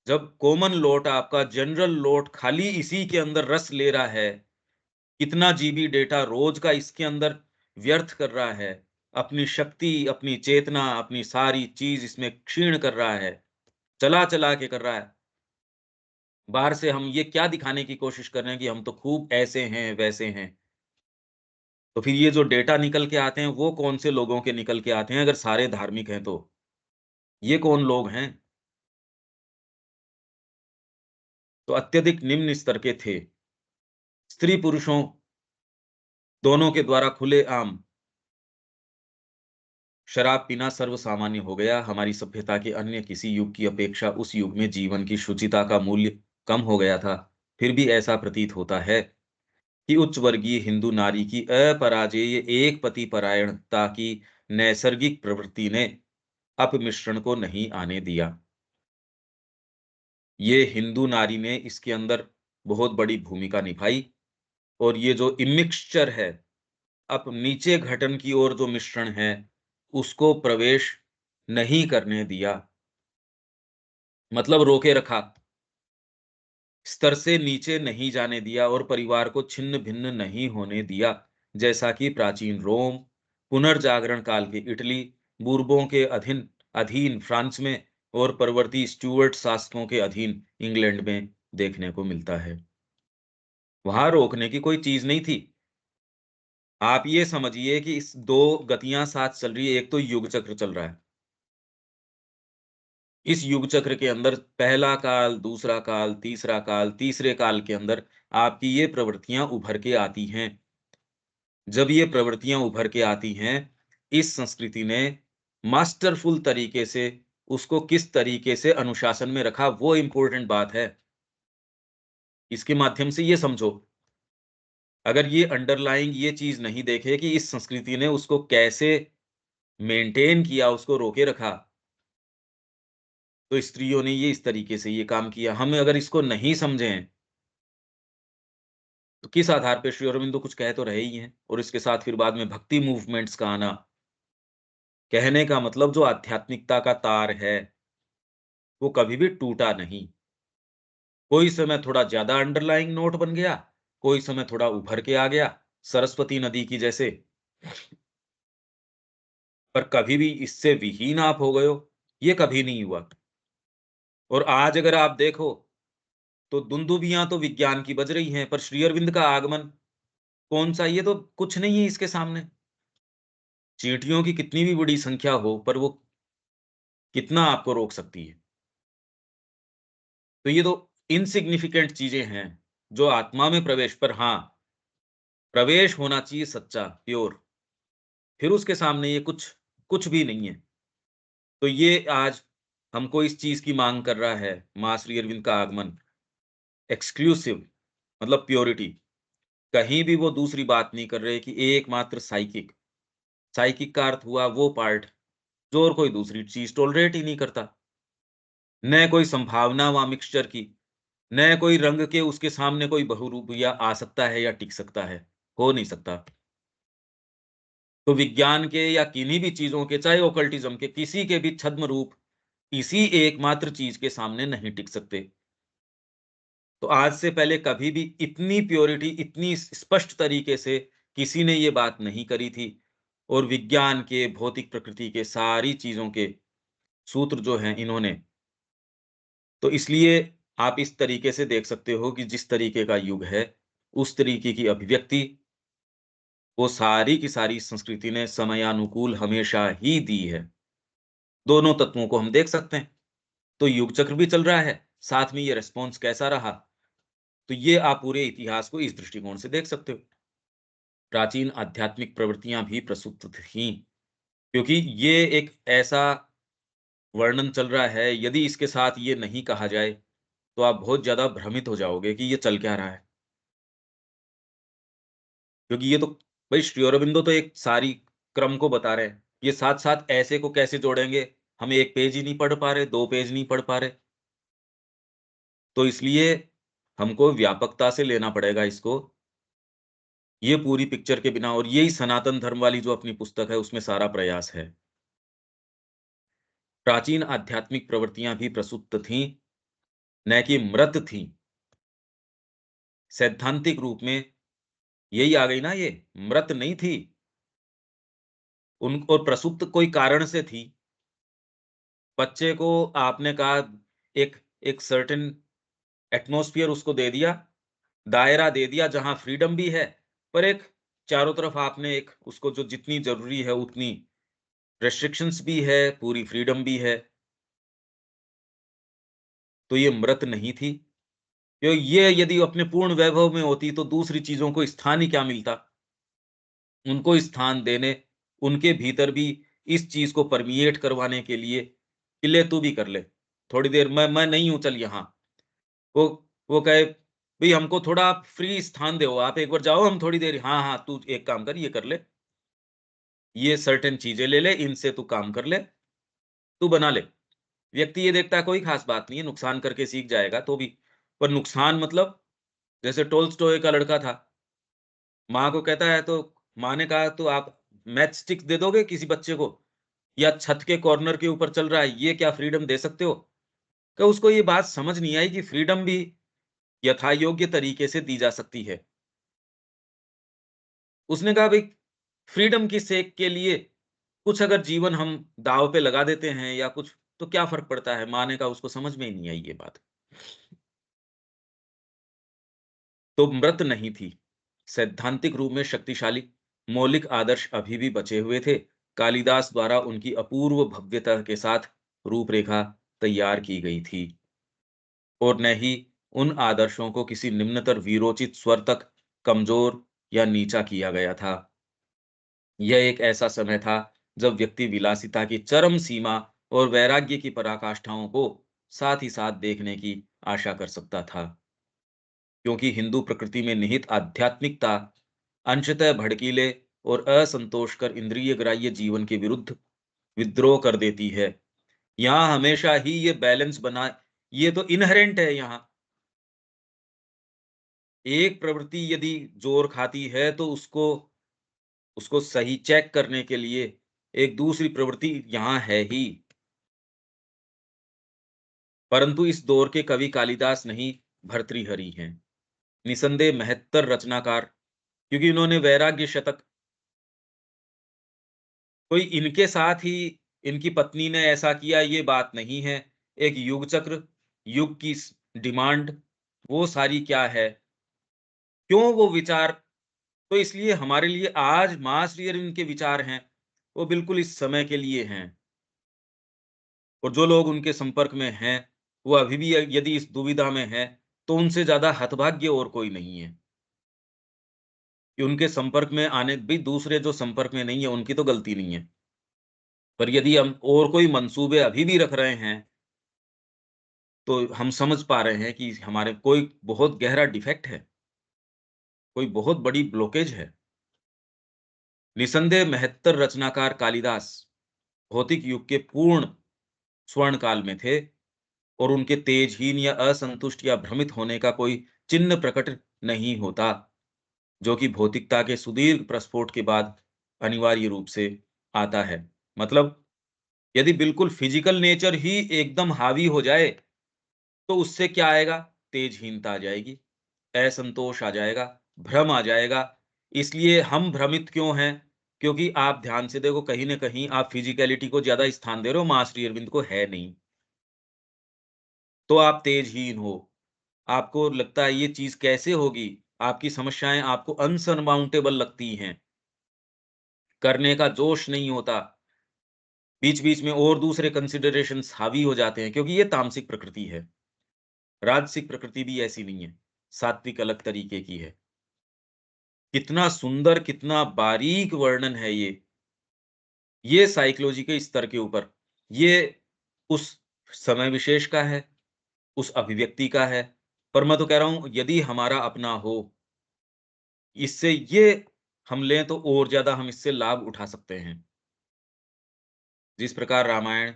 Speaker 1: जब कॉमन लॉट आपका जनरल लॉट खाली इसी के अंदर रस ले रहा है, कितना जीबी डेटा रोज़ का इसके अंदर व्यर्थ कर रहा है, अपनी शक्ति, अपनी चेतना, अपनी सारी चीज़ इसमें क्षीण कर रहा है, चला-चला के कर रहा है। बाहर से हम ये क्या दिखाने की कोशिश कर रहे हैं कि हम तो खूब ऐसे हैं, वैसे हैं। तो फिर ये जो डेटा निकल के आते हैं, वो कौन से लोगों के निकल के आते हैं अगर सारे धार्मिक हैं तो? ये कौन लोग हैं? तो अत्यधिक निम्न स्तर के थे। स्त्री-पुरुषों दोनों के द्वारा खुलेआम शराब पीना सर्वसामान्य हो गया। हमारी सभ्यता के अन्य किसी युग की अपेक्षा उस युग में जीवन की शुचिता का मूल्य कम हो गया था। फिर भी ऐसा प्रतीत होता है कि उच्च वर्गीय हिंदू नारी की अपराजेय एक पति परायणता की नैसर्गिक प्रवृत्ति ने अपमिश्रण को नहीं आने दिया। ये हिंदू नारी ने इसके अंदर बहुत बड़ी भूमिका निभाई और ये जो इमिक्सचर है, अब नीचे घटन की ओर जो मिश्रण है, उसको प्रवेश नहीं करने दिया। मतलब रोके रखा, स्तर से नीचे नहीं जाने दिया और परिवार को छिन्न-भिन्न नहीं होने दिया, जैसा कि प्राचीन रोम, पुनर्जागरण काल के इटली, बूर्बों के अधीन अधीन फ्रांस में और परवर्ती स्टुअर्ट शासकों के अधीन इंग्लैंड में देखने को मिलता है। वहाँ रोकने की कोई चीज़ नहीं थी। आप ये समझिए कि इस 2 गतियाँ साथ चल रही है, एक तो युग चक्र चल रहा है। इस युग चक्र के अंदर पहला काल, दूसरा काल, तीसरा काल, तीसरे काल के अंदर आपकी ये प्रवृत्तियाँ उभर के आती हैं। जब ये प्रवृत्तियाँ उभर के आती हैं, इस संस्कृति ने मास्टरफुल तरीके से उसको किस तरीके से अनुशासन में रखा, वो इम्पोर्टेंट बात है। इसके माध्यम से ये समझो, अगर ये अंडरलाइंग ये चीज़ नहीं देखे कि इस संस्कृति ने उसको कैसे मेंटेन किया, उसको रोके रखा, तो स्त्रियों ने ये इस तरीके से ये काम किया। हम अगर इसको नहीं समझें तो किस आधार पे श्री अरविंदो कुछ कह तो रहे ही हैं और इसके साथ फिर बाद में भक्ति मूवमेंट्स का आना, कहने का मतलब जो आध्यात्मिकता का तार है, वो कभी भी टूटा नहीं। कोई समय थोड़ा ज़्यादा अंडरलाइंग नोट बन गया, कोई समय थोड़ा उभर के आ गया, सरस्वती नदी की जैसे, पर कभी भी इससे विहीन आप हो गए हो, ये कभी नहीं हुआ। और आज अगर आप देखो, तो दुंदुभियाँ तो विज्ञान की बज रही हैं, पर श्री अरविंद का आगमन कौन-सा, ये तो कुछ नहीं है इसके सामने। चींटियों की कितनी भी बड़ी संख्या हो, पर वो कितना आपको रोक सकती है? तो ये तो इनसिग्निफिकेंट चीज़ें हैं, जो आत्मा में प्रवेश पर हाँ, प्रवेश होना चाहिए सच्चा, प्योर, फिर उसके सामने ये कुछ कुछ भी नहीं है। तो ये आज हमको इस चीज़ की माँग कर रहा है, माँ श्री अरविंद का आगमन, एक्सक्लूसिव मतलब प्योरिटी। कहीं भी वो दूसरी बात नहीं कर रहे कि एकमात्र साइकिक, साइकिक का अर्थ हुआ वो पार्ट, जो और कोई दूसरी चीज़ टॉलरेट ही नहीं करता। न कोई संभावना वहाँ मिक्सचर की, न कोई रंग के उसके सामने कोई बहुरूपिया आ सकता है या टिक सकता है, हो नहीं सकता। तो विज्ञान के या किन्हीं भी चीज़ों के, चाहे ओकल्टिज़्म के, किसी के भी छद्म रूप इसी एकमात्र चीज़ के सामने नहीं टिक सकते। तो आज से पहले कभी भी इतनी प्योरिटी, इतनी स्पष्ट तरीके से किसी ने ये बात नहीं करी थी और विज्ञान के, भौतिक प्रकृति के सारी चीज़ों के सूत्र जो हैं इन्होंने, तो इसलिए आप इस तरीके से देख सकते हो कि जिस तरीके का युग है, उस तरीके की अभिव्यक्ति, वो सारी की सारी संस्कृति ने समयानुकूल हमेशा ही दी है। दोनों तत्वों को हम देख सकते हैं। तो युग चक्र भी चल रहा है, साथ में ये रिस्पॉन्स कैसा रहा? तो ये आप पूरे इतिहास को इस दृष्टिकोण से देख सकते हो। प्राचीन आध्यात्मिक प्रवृत्तियाँ भी प्रसुप्त थीं, क्योंकि ये एक ऐसा वर्णन चल रहा है, यदि इसके साथ ये नहीं कहा जाए, तो आप बहुत ज़्यादा भ्रमित हो जाओगे कि ये चल क्या रहा है। क्योंकि ये तो भई श्री अरबिंदो तो एक सारी क्रम को बता रहे हैं। ये साथ-साथ ऐसे को कैसे जोड़ेंगे? हम 1 पेज ही नहीं पढ़ पा रहे, 2 पेज नहीं पढ़ पा रहे। तो इसलिए हमको व्यापकता से लेना पड़ेगा इसको। ये पूरी पिक्चर के बिना और यही सनातन धर्म वाली जो अपनी पुस्तक है, उसमें सारा प्रयास है। प्राचीन आध्यात्मिक प्रवृत्तियाँ भी प्रसुप्त थीं, न कि मृत थीं। सैद्धांतिक रूप में यही आ गई ना ये, मृत नहीं थी। उन और प्रसुप्त कोई कारण से थी। बच्चे को आपने कहा एक एक सर्टेन एटमॉस्फियर उसको दे दिया, दायरा दे दिया जहाँ फ्रीडम भी है, पर एक चारों तरफ आपने एक उसको जो जितनी ज़रूरी है उतनी रिस्ट्रिक्शंस भी है, पूरी फ्रीडम भी है, तो ये मृत नहीं थी। ये यदि अपने पूर्ण वैभव में होती तो दूसरी चीज़ों को स्थान ही क्या मिलता? उनको स्थान देने, उनके भीतर भी इस चीज़ को परमिएट करवाने के लिए कि ले तू भी कर ले, थोड़ी देर मैं नहीं हूँ चल यहाँ। वो वो कहे भई हमको थोड़ा आप फ्री स्थान दो, आप एक बार जाओ हम थोड़ी देर हाँ, हाँ, तू एक काम कर ये कर ले, ये सर्टेन चीज़ें ले ले, इनसे तू काम कर ले, तू बना ले। व्यक्ति ये देखता है कोई ख़ास बात नहीं है, नुकसान करके सीख जाएगा तो भी, पर नुकसान मतलब जैसे टोल्स्टॉय का लड़का था, माँ को कहता है तो माँ ने कहा तो आप मैच स्टिक दे दोगे किसी बच्चे को? या छत के कॉर्नर के ऊपर चल रहा है, ये क्या फ्रीडम दे सकते हो? कि उसको ये बात समझ नहीं आई कि फ्रीडम भी यथायोग्य तरीके से दी जा सकती है। उसने कहा भई फ्रीडम की सेक के लिए कुछ अगर जीवन हम दाँव पे लगा देते हैं या कुछ तो क्या फ़र्क पड़ता है? माँ ने कहा उसको समझ में ही नहीं आई ये बात। तो मृत नहीं थी। सैद्धांतिक रूप में शक्तिशाली मौलिक आदर्श अभी भी बचे हुए थे। कालिदास द्वारा उनकी अपूर्व भव्यता के साथ रूपरेखा तैयार की गई थी और न ही उन आदर्शों को किसी निम्नतर वीरोचित स्वर तक कमज़ोर या नीचा किया गया था। यह एक ऐसा समय था जब व्यक्ति विलासिता की चरम सीमा और वैराग्य की पराकाष्ठाओं को साथ ही साथ देखने की आशा कर सकता था। क्योंकि हिंदू प्रकृति में निहित आध्यात्मिकता अंशतः भड़कीले और असंतोषकर इंद्रिय ग्राह्य जीवन के विरुद्ध विद्रोह कर देती है। यहाँ हमेशा ही ये बैलेंस बना ये तो इनहेरेंट है यहाँ। एक प्रवृत्ति यदि जोर खाती है तो उसको उसको सही चेक करने के लिए एक दूसरी प्रवृत्ति यहाँ है ही। परंतु इस दौर के कवि कालिदास नहीं भर्तृहरि हैं। निसंदेह महत्तर रचनाकार क्योंकि इन्होंने वैराग्य शतक कोई इनके साथ ही इनकी पत्नी ने ऐसा किया ये बात नहीं है। एक युग चक्र, युग की डिमांड वो सारी क्या है? क्यों वो विचार तो इसलिए हमारे लिए आज मास रियर इनके विचार हैं, वो बिल्कुल इस समय के लिए हैं और जो लोग उनके संपर्क में हैं, वो अभी भी यदि इस दुविधा में हैं, तो उनसे ज़्यादा हतभाग्य और कोई नहीं है कि उनके संपर्क में आने भी दूसरे जो संपर्क में नहीं है, उनकी तो गलती नहीं है। पर यदि हम और कोई मंसूबे अभी भी रख रहे हैं तो हम समझ पा रहे हैं कि हमारे कोई बहुत गहरा डिफेक्ट है, कोई बहुत बड़ी ब्लॉकेज है। निसंदेह महत्तर रचनाकार कालिदास भौतिक युग के पूर्ण स्वर्ण काल में थे और उनके तेजहीन या असंतुष्ट या भ्रमित होने का कोई चिन्ह प्रकट नहीं होता, जो कि भौतिकता के सुदीर्घ प्रस्फोट के बाद अनिवार्य रूप से आता है। मतलब यदि बिल्कुल फिजिकल नेचर ही एकदम हावी हो जाए, तो उससे क्या आएगा? तेजहीनता आ जाएगी। असंतोष आ जाएगा, भ्रम आ जाएगा। इसलिए हम भ्रमित क्यों हैं? क्योंकि आप ध्यान से देखो कहीं न कहीं आप फिज़िकैलिटी को ज़्यादा स्थान दे रहे हो, माँ श्री अरविंद को है नहीं। तो आप तेजहीन हो। आपको लगता है ये चीज़ कैसे होगी? आपकी समस्याएँ आपको अनसरमाउंटेबल लगती हैं। करने का जोश नहीं होता। बीच-बीच में और दूसरे कंसिडरेशंस हावी हो जाते हैं क्योंकि ये तामसिक प्रकृति है। राजसिक प्रकृति भी ऐसी नहीं है, सात्विक अलग तरीके की है। कितना सुंदर, कितना बारीक वर्णन है ये साइकोलॉजी के स्तर के ऊपर। ये उस समय विशेष का है, उस अभिव्यक्ति का है, पर मैं तो कह रहा हूँ यदि हमारा अपना हो, इससे ये हम लें तो और ज़्यादा हम इससे लाभ उठा सकते हैं। जिस प्रकार रामायण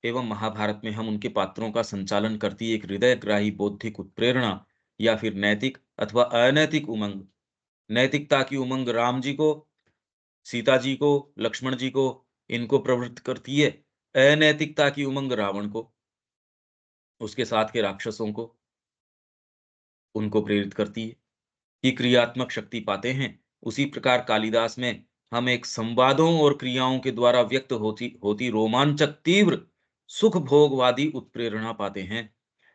Speaker 1: एवं महाभारत में हम उनके पात्रों का संचालन करती एक हृदयग्राही बौद्धिक उत्प्रेरणा या फिर नैतिक अथवा अनैतिक उमंग, नैतिकता की उमंग राम जी को, सीता जी को, लक्ष्मण जी को, इनको प्रवृत्त करती है। अनैतिकता की उमंग रावण को, उसके साथ के राक्षसों को, उनको प्रेरित करती है कि क्रियात्मक शक्ति पाते हैं। उसी प्रकार कालिदास में हम एक संवादों और क्रियाओं के द्वारा व्यक्त होती होती रोमांचक तीव्र सुख भोगवादी उत्प्रेरणा पाते हैं।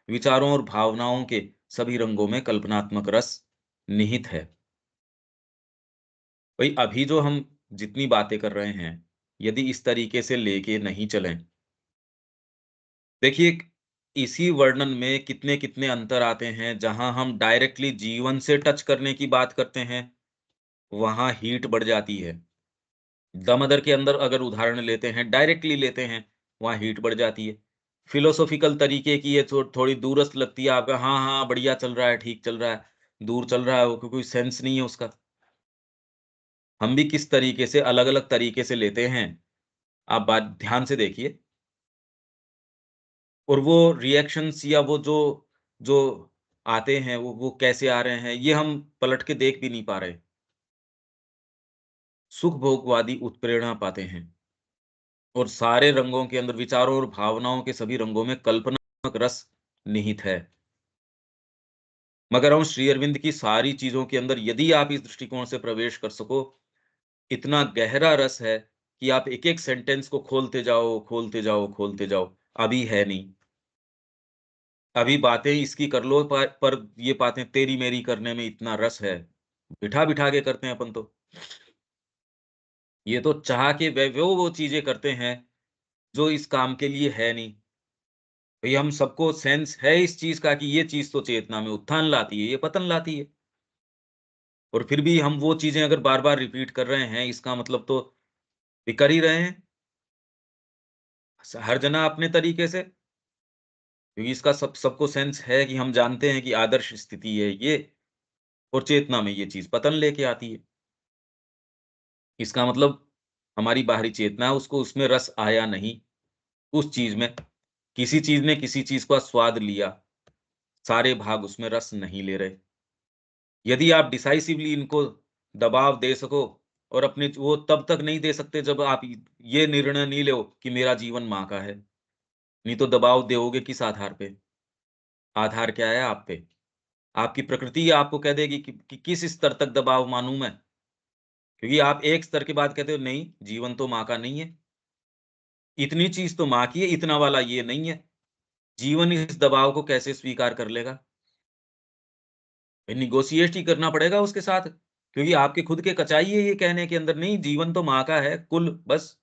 Speaker 1: विचारों और भावनाओं के सभी रंगों में कल्पनात्मक रस निहित है। भाई अभी जो हम जितनी बातें कर रहे हैं, यदि इस तरीके से लेके नहीं चलें, देखिए इसी वर्णन में कितने-कितने अंतर आते हैं, जहाँ हम डायरेक्टली जीवन से टच करने की बात करते हैं, वहाँ हीट बढ़ जाती है। दमदर के अंदर अगर उदाहरण लेते हैं, डायरेक्टली लेते हैं, वहाँ हीट बढ़ जाती है। फिलोसॉफिकल तरीके की ये थोड़ी दूरस्थ लगती है आपका, हाँ, हाँ, बढ़िया चल रहा है, ठीक चल रहा है, दूर चल रहा है वो कोई सेंस नहीं है उसका। हम भी किस तरीके से अलग-अलग तरीके से लेते हैं, आप बात ध्यान से देखिए और वो रिएक्शंस या वो जो जो आते हैं, वो कैसे आ रहे हैं, ये हम पलट के देख भी नहीं पा रहे। सुख भोगवादी उत्प्रेरणा पाते हैं और सारे रंगों के अंदर विचारों और भावनाओं के सभी रंगों में कल्पनात्मक रस निहित है। मगर हम श्री अरविंद की सारी चीज़ों के अंदर यदि आप इस दृष्टिकोण से प्रवेश कर सको, इतना गहरा रस है कि आप एक-एक सेंटेंस को खोलते जाओ, खोलते जाओ, खोलते जाओ। अभी है नहीं। अभी बातें इसकी कर लो पर ये बातें तेरी-मेरी करने में इतना रस है। बिठा-बिठा के करते हैं अपन तो। ये तो चाह के वे वो चीज़ें करते हैं, जो इस काम के लिए है नहीं। भई हम सबको सेंस है इस चीज़ का कि ये चीज़ तो चेतना में उत्थान लाती है, ये पतन लाती है। और फिर भी हम वो चीज़ें अगर बार-बार रिपीट कर रहे हैं, इसका मतलब तो ये कर ही रहे हैं, हर जना अपने तरीके से। क्योंकि इसका सबको सेंस है कि हम जानते हैं कि आदर्श स्थिति है ये और चेतना में ये चीज़ पतन लेके आती है। इसका मतलब हमारी बाहरी चेतना है, उसको उसमें रस आया नहीं, उस चीज़ में। किसी चीज़ ने किसी चीज़ का स्वाद लिया, सारे भाग उसमें रस नहीं ले रहे। यदि आप डिसाइसिवली इनको दबाव दे सको और अपने वो तब तक नहीं दे सकते जब आप ये निर्णय नहीं लो कि मेरा जीवन माँ का है। नहीं तो दबाव दोगे किस आधार पे? आधार क्या है आप पे? आपकी प्रकृति आपको कह देगी कि किस स्तर तक दबाव मानूँ मैं? क्योंकि आप एक स्तर के बाद कहते हो नहीं, जीवन तो माँ का नहीं है। इतनी चीज़ तो माँ की है, इतना वाला ये नहीं है। जीवन इस दबाव को कैसे स्वीकार कर लेगा? नेगोशिएट ही करना पड़ेगा उसके साथ, क्योंकि आपके खुद के कचाई है ये कहने के अंदर नहीं जीवन तो माँ का है, कुल बस।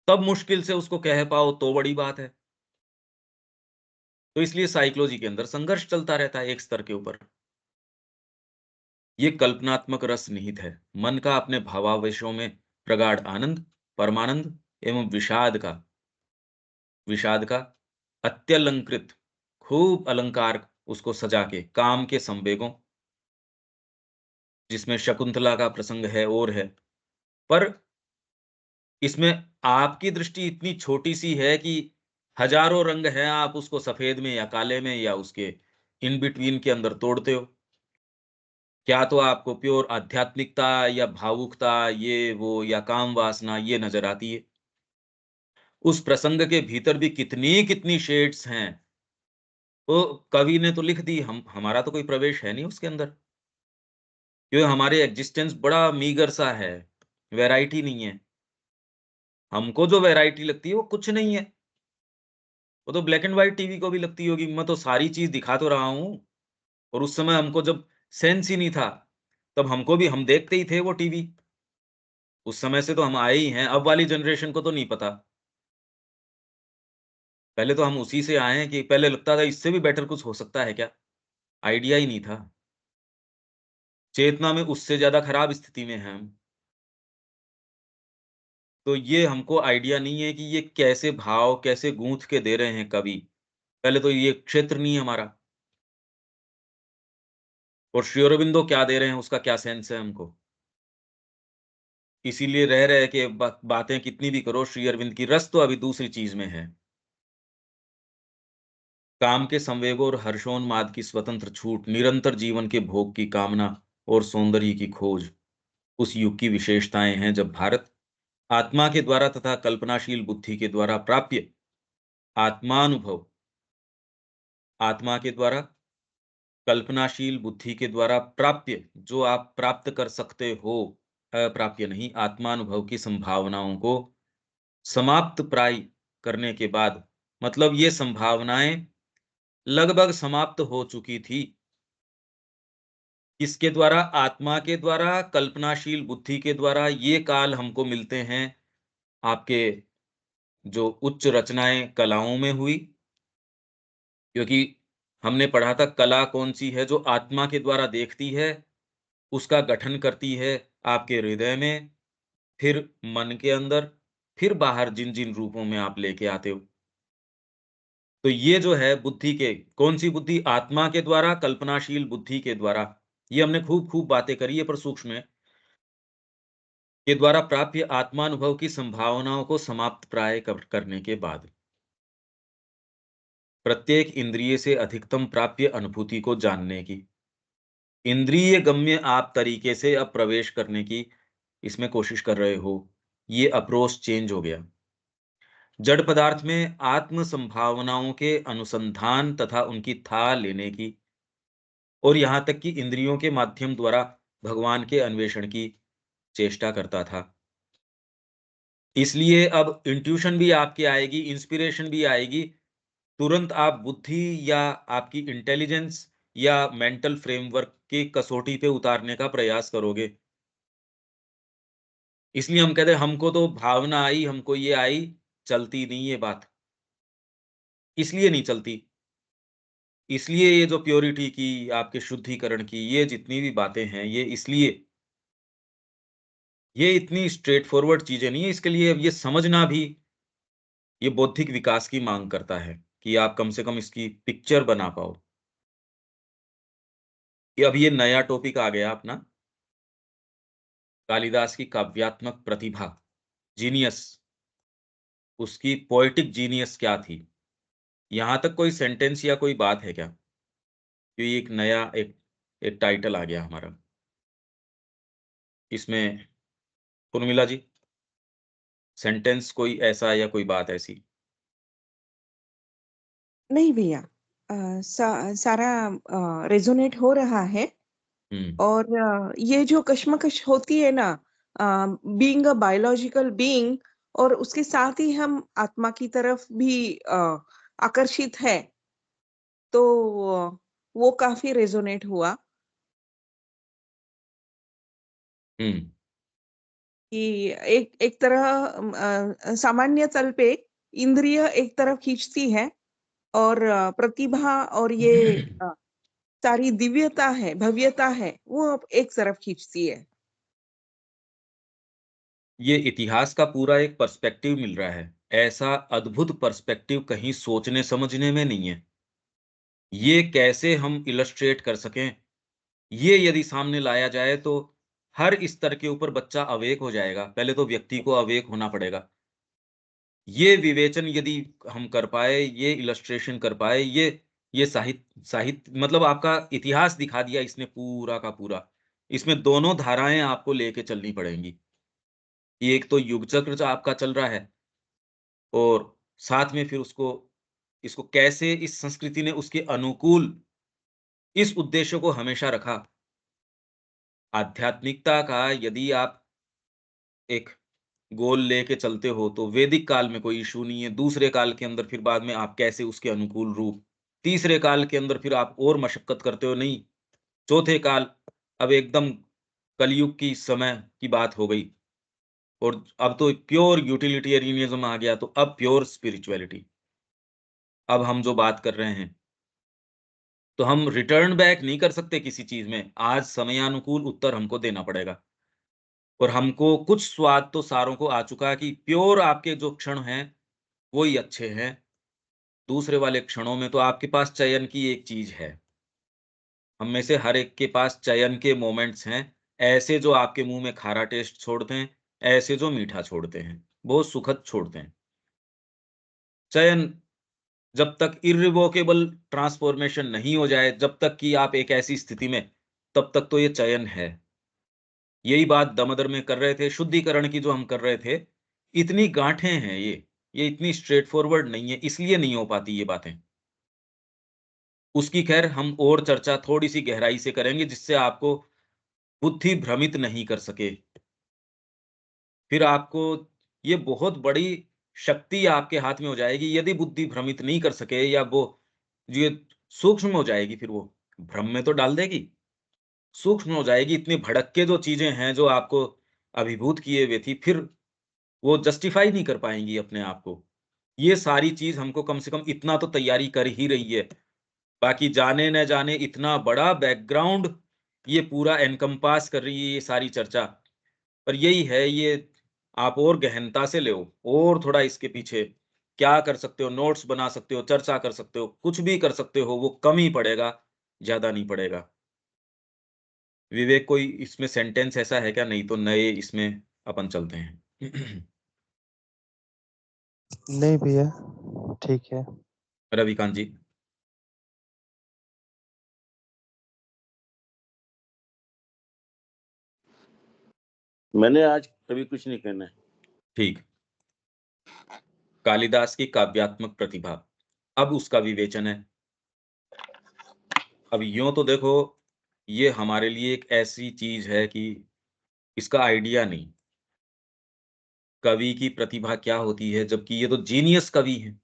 Speaker 1: तब मुश्किल से उसको कह पाओ तो बड़ी बात है। तो इसलिए साइकोलॉजी के अंदर संघर्ष चलता रहता है एक स्तर के ऊपर। ये कल्पनात्मक रस निहित है। मन का अपने भावावेशों में प्रगाढ़ आनंद, परमानंद एवं विषाद का अत्यलंकृत खूब अलंकार उसको सजा के काम के संवेगों, जिसमें शकुंतला का प्रसंग है और है। पर इसमें आपकी दृष्टि इतनी छोटी-सी है कि हज़ारों रंग हैं, आप उसको सफ़ेद में या काले में या उसके इन बिटवीन के अंदर तोड़ते हो। क्या तो आपको प्योर आध्यात्मिकता या भावुकता ये वो या काम वासना ये नज़र आती है। उस प्रसंग के भीतर भी कितनी-कितनी शेड्स हैं। तो कवि ने तो लिख दी, हम हमारा तो कोई प्रवेश है नहीं उसके अंदर। क्योंकि हमारे एग्जिस्टेंस बड़ा मीगर सा है, वैरायटी नहीं है। हमको जो वैरायटी लगती है वो कुछ नहीं है। वो तो ब्लैक एंड व्हाइट टीवी को भी लगती होगी, मैं तो सारी चीज़ दिखा तो रहा हूँ। और उस समय हमको जब सेंस ही नहीं था, तब हमको भी हम देखते ही थे वो टीवी। उस समय से तो हम आए ही हैं, अब वाली जनरेशन को तो नहीं पता। पहले तो हम उसी से आए हैं कि पहले लगता था इससे भी बेटर कुछ हो सकता है क्या? आइडिया ही नहीं था। चेतना में उससे ज़्यादा खराब स्थिति में हैं हम। तो ये हमको आइडिया नहीं है कि ये कैसे भाव, कैसे गूँथ के दे रहे हैं कवि। पहले तो ये क्षेत्र नहीं है हमारा और श्री अरबिंदो क्या दे रहे हैं उसका क्या सेंस है हमको। इसीलिए रह के बातें कितनी भी करो श्री अरविंद की रस तो अभी दूसरी चीज़ में है। काम के संवेगों और हर्षोन्माद की स्वतंत्र छूट, निरंतर जीवन के भोग की कामना और सौंदर्य की खोज उस युग की विशेषताएँ हैं जब भारत आत्मा के द्वारा तथा कल्पनाशील बुद्धि के द्वारा प्राप्य आत्मानुभव आत्मा के द्वारा कल्पनाशील बुद्धि के द्वारा प्राप्य जो आप प्राप्त कर सकते हो, अप्राप्य नहीं, आत्मानुभव की संभावनाओं को समाप्त प्राय करने के बाद मतलब ये संभावनाएँ लगभग समाप्त हो चुकी थी। किसके द्वारा? आत्मा के द्वारा, कल्पनाशील बुद्धि के द्वारा ये काल हमको मिलते हैं आपके जो उच्च रचनाएँ कलाओं में हुई, क्योंकि हमने पढ़ा था कला कौन-सी है जो आत्मा के द्वारा देखती है, उसका गठन करती है आपके हृदय में, फिर मन के अंदर, फिर बाहर जिन-जिन रूपों में आप लेके आते हो। तो ये जो है बुद्धि के कौन-सी बुद्धि? आत्मा के द्वारा, कल्पनाशील बुद्धि के द्वारा। ये हमने खूब-खूब बातें करी है पर सूक्ष्म में, के द्वारा प्राप्य आत्मानुभव की संभावनाओं को समाप्त प्राय करने के बाद, प्रत्येक इंद्रिय से अधिकतम प्राप्य अनुभूति को जानने की, इंद्रिय गम्य आप तरीके से अब प्रवेश करने की इसमें कोशिश कर रहे हो। ये अप्रोच चेंज हो गया। जड़ पदार्थ में आत्म संभावनाओं के अनुसंधान तथा उनकी था लेने की और यहाँ तक कि इंद्रियों के माध्यम द्वारा भगवान के अन्वेषण की चेष्टा करता था। इसलिए अब इंट्यूशन भी आपकी आएगी, इंस्पिरेशन भी आएगी, तुरंत आप बुद्धि या आपकी इंटेलिजेंस या मेंटल फ्रेमवर्क की कसौटी पे उतारने का प्रयास करोगे। इसलिए हम कहते हैं हमको तो भावना आई, हमको ये आई, चलती नहीं ये बात। इसलिए नहीं चलती। इसलिए ये जो प्योरिटी की, आपके शुद्धिकरण की, ये जितनी भी बातें हैं, ये इसलिए ये इतनी स्ट्रेट फॉरवर्ड चीज़ें नहीं है, इसके लिए ये समझना भी ये बौद्धिक विकास की माँग करता है, कि आप कम से कम इसकी पिक्चर बना पाओ। कि अब ये नया टॉपिक आ गया अपना, कालिदास की काव्यात्मक प्रतिभा, जीनियस, उसकी पोएटिक जीनियस क्या थी? यहाँ तक कोई सेंटेंस या कोई बात है क्या? कि एक नया एक एक टाइटल आ गया हमारा। इसमें उर्मिला जी, सेंटेंस कोई ऐसा या कोई बात ऐसी?
Speaker 2: नहीं भैया, सारा रेजोनेट हो रहा है।
Speaker 1: हुँ,
Speaker 2: और ये जो कश्मकश होती है ना, बीइंग अ बायोलॉजिकल बीइंग, और उसके साथ ही हम आत्मा की तरफ भी आकर्षित है, तो वो काफी रेजोनेट हुआ
Speaker 1: हुँ।
Speaker 2: कि एक एक तरह सामान्य तल पे इंद्रिय एक तरफ खींचती है, और प्रतिभा और ये अ, सारी दिव्यता है, भव्यता है, वो अब एक तरफ खींचती है।
Speaker 1: ये इतिहास का पूरा एक पर्सपेक्टिव मिल रहा है। ऐसा अद्भुत पर्सपेक्टिव कहीं सोचने-समझने में नहीं है। ये कैसे हम इलस्ट्रेट कर सकें, ये यदि सामने लाया जाए तो हर स्तर के ऊपर बच्चा अवेक हो जाएगा। पहले तो व्यक्ति को अवेक होना पड़ेगा। ये विवेचन यदि हम कर पाए, ये इलस्ट्रेशन कर पाए, ये साहित्य मतलब आपका इतिहास दिखा दिया इसने पूरा का पूरा। इसमें दोनों धाराएँ आपको लेके चलनी पड़ेंगी। एक तो युग चक्र जो आपका चल रहा है और साथ में फिर उसको इसको कैसे इस संस्कृति ने उसके अनुकूल इस उद्देश्य को हमेशा रखा। आध्यात्मिकता का यदि आप एक गोल लेके चलते हो तो वैदिक काल में कोई इश्यू नहीं है। दूसरे काल के अंदर फिर बाद में आप कैसे उसके अनुकूल रूप, तीसरे काल के अंदर फिर आप और मशक्कत करते हो नहीं, चौथे काल अब एकदम कलयुग की समय की बात हो गई और अब तो प्योर यूटिलिटेरियनिज़्म आ गया तो अब प्योर स्पिरिचुअलिटी। अब हम जो बात कर रहे हैं, तो हम रिटर्न बैक नहीं कर सकते किसी चीज़ में। आज समयानुकूल उत्तर हमको देना पड़ेगा और हमको कुछ स्वाद तो सारों को आ चुका है कि प्योर आपके जो क्षण हैं, वो ही अच्छे हैं। दूसरे वाले क्षणों में तो आपके पास चयन की एक चीज़ है। हम में से हर एक के पास चयन के मोमेंट्स हैं, ऐसे जो आपके मुँह में खारा टेस्ट छोड़ते हैं, ऐसे जो मीठा छोड़ते हैं, बहुत सुखद छोड़ते हैं। चयन जब तक इर्रिवोकेबल ट्रांसफ़ॉर्मेशन नहीं हो जाए, जब तक कि आप एक ऐसी स्थिति में, तब तक तो ये चयन है। यही बात दमदर में कर रहे थे, शुद्धिकरण की जो हम कर रहे थे, इतनी गाँठें हैं ये इतनी स्ट्रेट फॉरवर्ड नहीं है, इसलिए नहीं हो पाती ये बातें। उसकी ख़ैर हम और चर्चा थोड़ी-सी गहराई से करेंगे, जिससे आपको बुद्धि भ्रमित नहीं कर सके। फिर आपको ये बहुत बड़ी शक्ति आपके हाथ में हो जाएगी, यदि बुद्धि भ्रमित नहीं कर सके या वो ये सूक्ष्म हो जाएगी फिर वो, भ्रम में तो डाल देगी। सूक्ष्म हो जाएगी, इतनी भड़क जो चीज़ें हैं, जो आपको अभिभूत किए हुए थी, फिर वो जस्टिफ़ाई नहीं कर पाएँगी अपने आप को। ये सारी चीज़ हमको कम से कम इतना तो तैयारी कर ही रही है। बाकी जाने न जाने इतना बड़ा बैकग्राउंड ये पूरा एनकम्पास कर रही है ये सारी चर्चा। पर यही है, ये आप और गहनता से लो और थोड़ा इसके पीछे क्या कर सकते हो, नोट्स बना सकते हो, चर्चा कर सकते हो, कुछ भी कर सकते हो, वो कम ही पड़ेगा, ज़्यादा नहीं पड़ेगा। विवेक, कोई इसमें सेंटेंस ऐसा है क्या? नहीं तो नए इसमें अपन चलते हैं।
Speaker 3: नहीं भैया, ठीक है।
Speaker 1: रविकांत जी।
Speaker 4: मैंने आज कभी कुछ नहीं कहना है।
Speaker 1: ठीक। कालिदास की काव्यात्मक प्रतिभा, अब उसका विवेचन है। अब यूँ तो देखो, ये हमारे लिए एक ऐसी चीज़ है कि इसका आइडिया नहीं। कवि की प्रतिभा क्या होती है, जबकि ये तो जीनियस कवि हैं।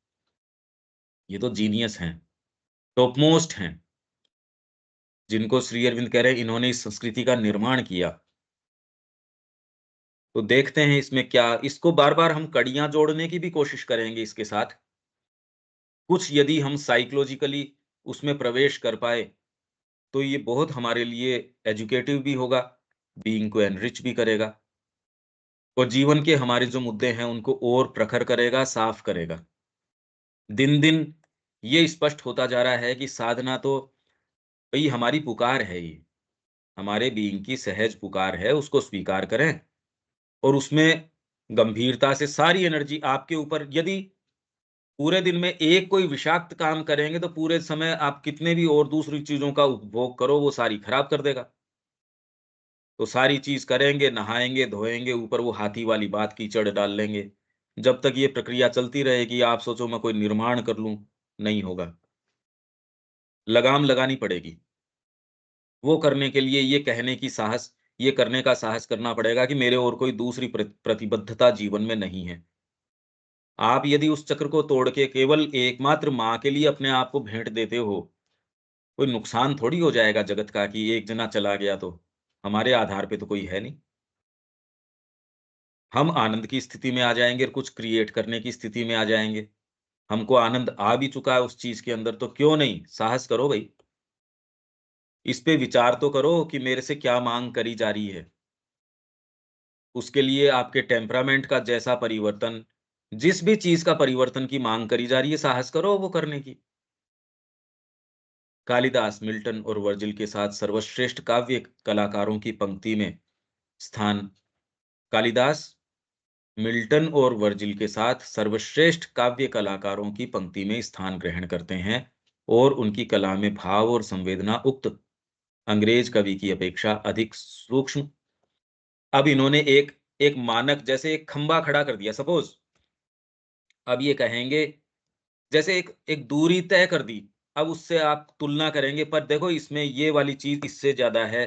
Speaker 1: ये तो जीनियस हैं, टॉप मोस्ट हैं, जिनको श्री अरविंद कह रहे हैं इन्होंने इस संस्कृति का निर्माण किया। तो देखते हैं इसमें क्या, इसको बार-बार हम कड़ियाँ जोड़ने की भी कोशिश करेंगे इसके साथ। कुछ यदि हम साइकोलॉजिकली उसमें प्रवेश कर पाए, तो ये बहुत हमारे लिए एजुकेटिव भी होगा, बीइंग को एनरिच भी करेगा और जीवन के हमारे जो मुद्दे हैं उनको और प्रखर करेगा, साफ करेगा। दिन-दिन ये स्पष्ट होता जा रहा है कि साधना तो भई हमारी पुकार है ये, हमारे बीइंग की सहज पुकार है, उसको स्वीकार करें और उसमें गंभीरता से सारी एनर्जी आपके ऊपर, यदि पूरे दिन में एक कोई विषाक्त काम करेंगे, तो पूरे समय आप कितने भी और दूसरी चीज़ों का उपभोग करो, वो सारी खराब कर देगा। तो सारी चीज़ करेंगे, नहाएँगे, धोएँगे, ऊपर वो हाथी वाली बात कीचड़ डाल लेंगे। जब तक ये प्रक्रिया चलती रहेगी, आप सोचो मैं कोई निर्माण कर लूँ, नहीं होगा। लगाम लगानी पड़ेगी। वो करने के लिए ये करने का साहस करना पड़ेगा कि मेरे और कोई दूसरी प्रतिबद्धता जीवन में नहीं है। आप यदि उस चक्र को तोड़ के केवल एकमात्र माँ के लिए अपने आप को भेंट देते हो, कोई नुकसान थोड़ी हो जाएगा जगत का कि एक जना चला गया तो, हमारे आधार पे तो कोई है नहीं। हम आनंद की स्थिति में आ जाएँगे और कुछ क्रिएट करने की स्थिति में आ जाएँगे। हमको आनंद आ भी चुका है उस चीज़ के अंदर, तो क्यों नहीं? साहस करो भई। इस पे विचार तो करो कि मेरे से क्या माँग करी जा रही है। उसके लिए आपके टेम्परामेंट का जैसा परिवर्तन, जिस भी चीज़ का परिवर्तन की माँग करी जा रही है, साहस करो वो करने की। कालिदास, मिल्टन और वर्जिल के साथ सर्वश्रेष्ठ काव्य कलाकारों की पंक्ति में स्थान कालिदास, मिल्टन और वर्जिल के साथ सर्वश्रेष्ठ काव्य कलाकारों की पंक्ति में स्थान ग्रहण करते हैं और उनकी कला में भाव और संवेदना उक्त अंग्रेज कवि की अपेक्षा अधिक सूक्ष्म। अब इन्होंने एक एक मानक, जैसे एक खंभा खड़ा कर दिया सपोज। अब ये कहेंगे, जैसे एक एक दूरी तय कर दी, अब उससे आप तुलना करेंगे, पर देखो इसमें ये वाली चीज इससे ज्यादा है,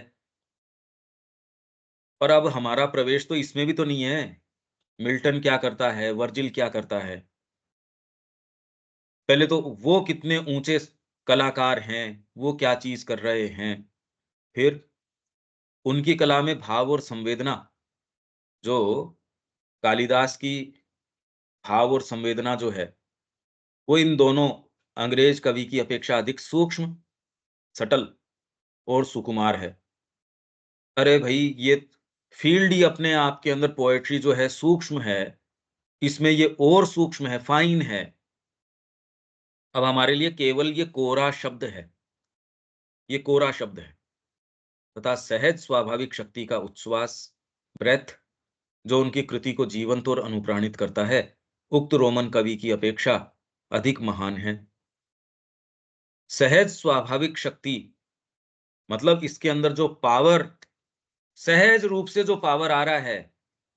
Speaker 1: पर अब हमारा प्रवेश तो इसमें भी तो नहीं है। मिल्टन क्या करता है, वर्जिल क्या करता है, पहले तो वो कितने ऊंचे कलाकार हैं, वो क्या चीज कर रहे हैं, फिर उनकी कला में भाव और संवेदना, जो कालिदास की भाव और संवेदना जो है, वो इन दोनों अंग्रेज कवि की अपेक्षा अधिक सूक्ष्म, सटल और सुकुमार है। अरे भाई, ये फील्ड ही अपने आप के अंदर पोएट्री जो है सूक्ष्म है, इसमें ये और सूक्ष्म है, फाइन है। अब हमारे लिए केवल ये कोरा शब्द है, ये कोरा शब्द है तथा सहज स्वाभाविक शक्ति का उच्छ्वास, ब्रेथ, जो उनकी कृति को जीवंत और अनुप्राणित करता है, उक्त रोमन कवि की अपेक्षा अधिक महान है। सहज स्वाभाविक शक्ति मतलब इसके अंदर जो पावर, सहज रूप से जो पावर आ रहा है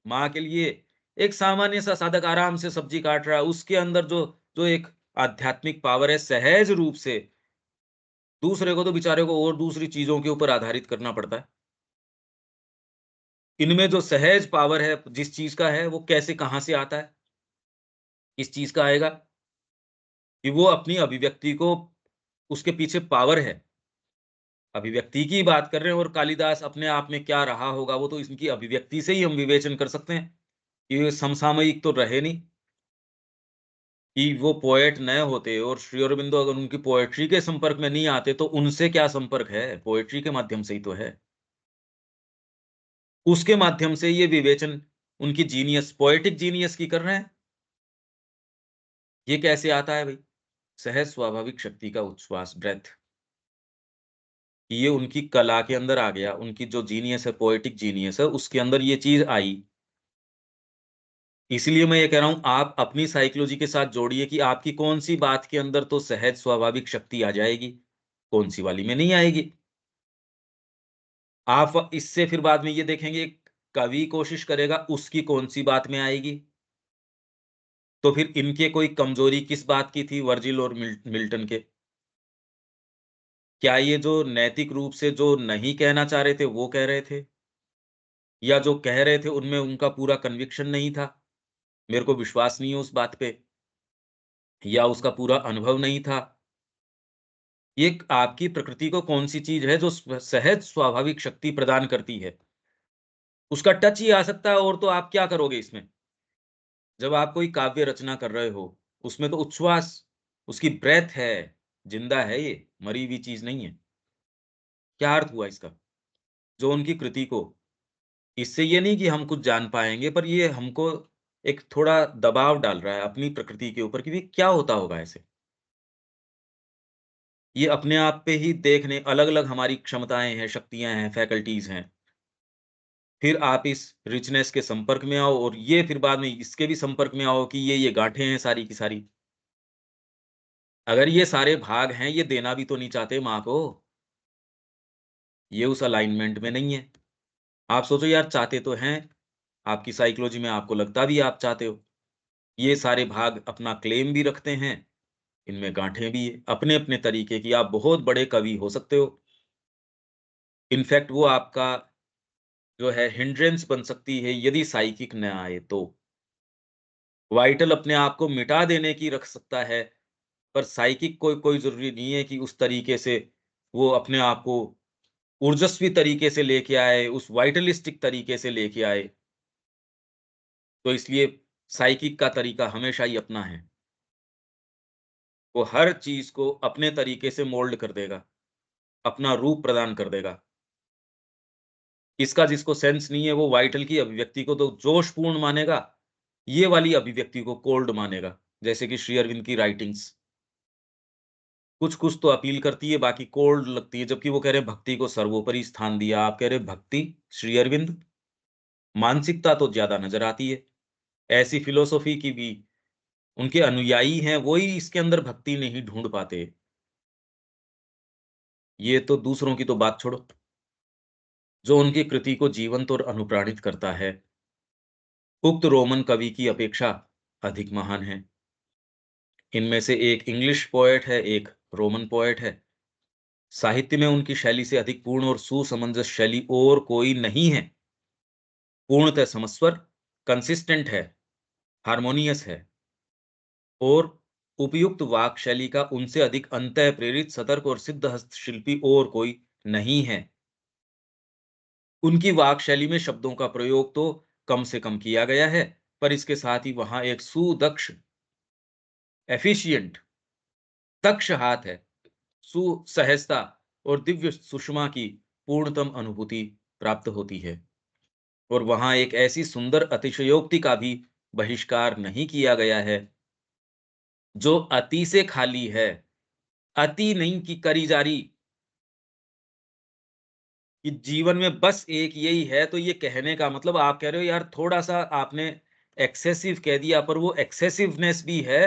Speaker 1: माँ के लिए, एक सामान्य सा साधक आराम से सब्जी काट रहा है, उसके अंदर जो जो एक आध्यात्मिक पावर है, सहज रूप से। दूसरे को तो बेचारे को और दूसरी चीजों के ऊपर आधारित करना पड़ता है। इनमें जो सहज पावर है, जिस चीज का है, वो कैसे कहां से आता है? इस चीज का आएगा कि वो अपनी अभिव्यक्ति को, उसके पीछे पावर है। अभिव्यक्ति की बात कर रहे हैं, और कालिदास अपने आप में क्या रहा होगा, वो तो इनकी अभिव्यक्ति से ही हम विवेचन कर सकते हैं कि ये समसामयिक तो रहे नहीं। कि वो पोएट नए होते और श्री अरबिंदो अगर उनकी पोएट्री के संपर्क में नहीं आते तो उनसे क्या संपर्क है? पोएट्री के माध्यम से ही तो है। उसके माध्यम से ये विवेचन उनकी जीनियस, पोएटिक जीनियस की कर रहे हैं। ये कैसे आता है भाई? सहज स्वाभाविक शक्ति का उच्छ्वास, ब्रेथ। ये उनकी कला के अंदर आ गया, उनकी जो जीनियस है, पोएटिक जीनियस है, उसके अंदर ये चीज आई। इसलिए मैं ये कह रहा हूं, आप अपनी साइकोलॉजी के साथ जोड़िए कि आपकी कौन सी बात के अंदर तो सहज स्वाभाविक शक्ति आ जाएगी, कौन सी वाली में नहीं आएगी। आप इससे फिर बाद में ये देखेंगे, कवि कोशिश करेगा उसकी कौन सी बात में आएगी। तो फिर इनके कोई कमजोरी किस बात की थी, वर्जिल और मिल्टन के? क्या ये जो नैतिक रूप से जो नहीं कहना चाह रहे थे वो कह रहे थे, या जो कह रहे थे उनमें उनका पूरा कन्विक्शन नहीं था, मेरे को विश्वास नहीं है उस बात पे, या उसका पूरा अनुभव नहीं था? ये आपकी प्रकृति को कौन सी चीज है जो सहज स्वाभाविक शक्ति प्रदान करती है, उसका टच ही आ सकता है। और तो आप क्या करोगे इसमें? जब आप कोई काव्य रचना कर रहे हो, उसमें तो उच्छ्वास, उसकी ब्रेथ है, जिंदा है, ये मरी हुई चीज नहीं है। क्या अर्थ हुआ इसका? जो उनकी कृति को, इससे ये नहीं कि हम कुछ जान पाएंगे, पर ये हमको एक थोड़ा दबाव डाल रहा है अपनी प्रकृति के ऊपर कि भी क्या होता होगा ऐसे। ये अपने आप पे ही देखने, अलग अलग हमारी क्षमताएं हैं, शक्तियां हैं, फैकल्टीज हैं। फिर आप इस रिचनेस के संपर्क में आओ, और ये फिर बाद में इसके भी संपर्क में आओ कि ये गांठें हैं सारी की सारी। अगर ये सारे भाग हैं, ये देना भी तो नहीं चाहते माँ को, ये उस अलाइनमेंट में नहीं है। आप सोचो यार, चाहते तो हैं, आपकी साइकोलॉजी में आपको लगता भी आप चाहते हो। ये सारे भाग अपना क्लेम भी रखते हैं, इनमें गांठें भी है अपने अपने तरीके की। आप बहुत बड़े कवि हो सकते हो, इनफैक्ट वो आपका जो है हिंड्रेंस बन सकती है यदि साइकिक न आए तो। वाइटल अपने आप को मिटा देने की रख सकता है, पर साइकिक कोई जरूरी नहीं है कि उस तरीके से वो अपने आप को ऊर्जस्वी तरीके से लेके आए, उस वाइटलिस्टिक तरीके से लेके आए। तो इसलिए साइकिक का तरीका हमेशा ही अपना है, वो हर चीज को अपने तरीके से मोल्ड कर देगा, अपना रूप प्रदान कर देगा। इसका जिसको सेंस नहीं है, वो वाइटल की अभिव्यक्ति को तो जोशपूर्ण मानेगा, ये वाली अभिव्यक्ति को कोल्ड मानेगा। जैसे कि श्री अरविंद की राइटिंग्स कुछ कुछ तो अपील करती है, बाकी कोल्ड लगती है। जबकि वो कह रहे हैं भक्ति को सर्वोपरि स्थान दिया, आप कह रहे हैं भक्ति, श्री अरविंद, मानसिकता तो ज्यादा नजर आती है। ऐसी फिलोसॉफी की भी उनके अनुयायी हैं, वही इसके अंदर भक्ति नहीं ढूंढ पाते। ये तो दूसरों की तो बात छोड़ो, जो उनकी कृति को जीवंत और अनुप्राणित करता है, उक्त रोमन कवि की अपेक्षा अधिक महान है। इनमें से एक इंग्लिश पोएट है, एक रोमन पोएट है। साहित्य में उनकी शैली से अधिक पूर्ण और सुसमंजस शैली और कोई नहीं है। पूर्णतः समस्वर, कंसिस्टेंट है, हार्मोनियस है, और उपयुक्त वाक शैली का उनसे अधिक अंतः प्रेरित, सतर्क और सिद्ध हस्तशिल्पी और कोई नहीं है। उनकी वाक शैली में शब्दों का प्रयोग तो कम से कम किया गया है, पर इसके साथ ही वहां एक सुदक्ष, एफिशिएंट तक्ष हाथ है, सुसहजता और दिव्य सुषमा की पूर्णतम अनुभूति प्राप्त होती है। और वहां एक ऐसी सुंदर अतिशयोक्ति का भी बहिष्कार नहीं किया गया है जो अति से खाली है। अति नहीं की करी जारी कि जीवन में बस एक यही है, तो ये कहने का मतलब आप कह रहे हो यार थोड़ा सा आपने एक्सेसिव कह दिया, पर वो एक्सेसिवनेस भी है,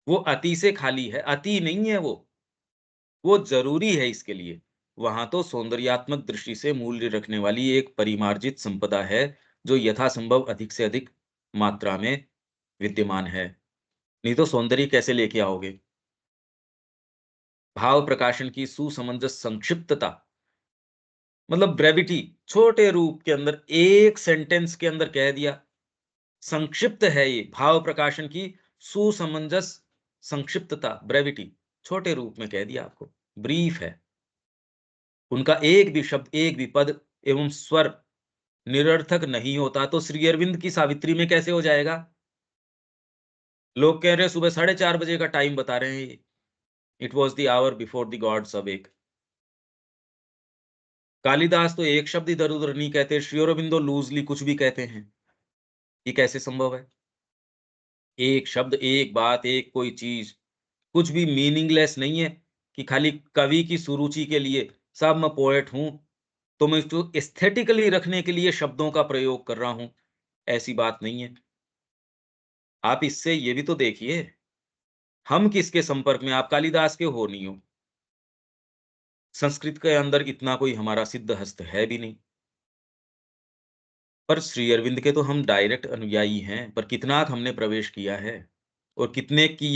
Speaker 1: वो अति से खाली है, अति नहीं है वो जरूरी है इसके लिए। वहां तो सौंदर्यात्मक दृष्टि से मूल्य रखने वाली एक परिमार्जित संपदा है जो यथासंभव अधिक से अधिक मात्रा में विद्यमान है। नहीं तो सौंदर्य कैसे लेके आओगे? भाव प्रकाशन की सुसमंजस संक्षिप्तता, मतलब ब्रेविटी, छोटे रूप के अंदर एक सेंटेंस के अंदर कह दिया। संक्षिप्त है ये भाव प्रकाशन की सुसमंजस संक्षिप्तता, ब्रेविटी, छोटे रूप में कह दिया आपको, ब्रीफ है। उनका एक भी शब्द, एक भी पद एवं स्वर निरर्थक नहीं होता तो श्री अरविंद की सावित्री में कैसे हो जाएगा? लोग कह रहे हैं सुबह 4:30 बजे का टाइम बता रहे हैं, it was the hour before the gods awake. Kalidas तो एक शब्द इधर उधर नहीं कहते, श्री अरविंदो लूजली कुछ भी कहते हैं। ये कैसे संभव है? एक शब्द, एक बात, एक कोई चीज कुछ भी मीनिंगलेस नहीं है कि खाली कवि की सुरुचि के लिए, साहब मैं पोएट हूं तो मैं इसको एस्थेटिकली रखने के लिए शब्दों का प्रयोग कर रहा हूं, ऐसी बात नहीं है। आप इससे ये भी तो देखिए, हम किसके संपर्क में, आप कालिदास के हो नहीं हो, संस्कृत के अंदर इतना कोई हमारा सिद्ध हस्त है भी नहीं, पर श्री अरविंद के तो हम डायरेक्ट अनुयायी हैं। पर कितना हमने प्रवेश किया है, और कितने की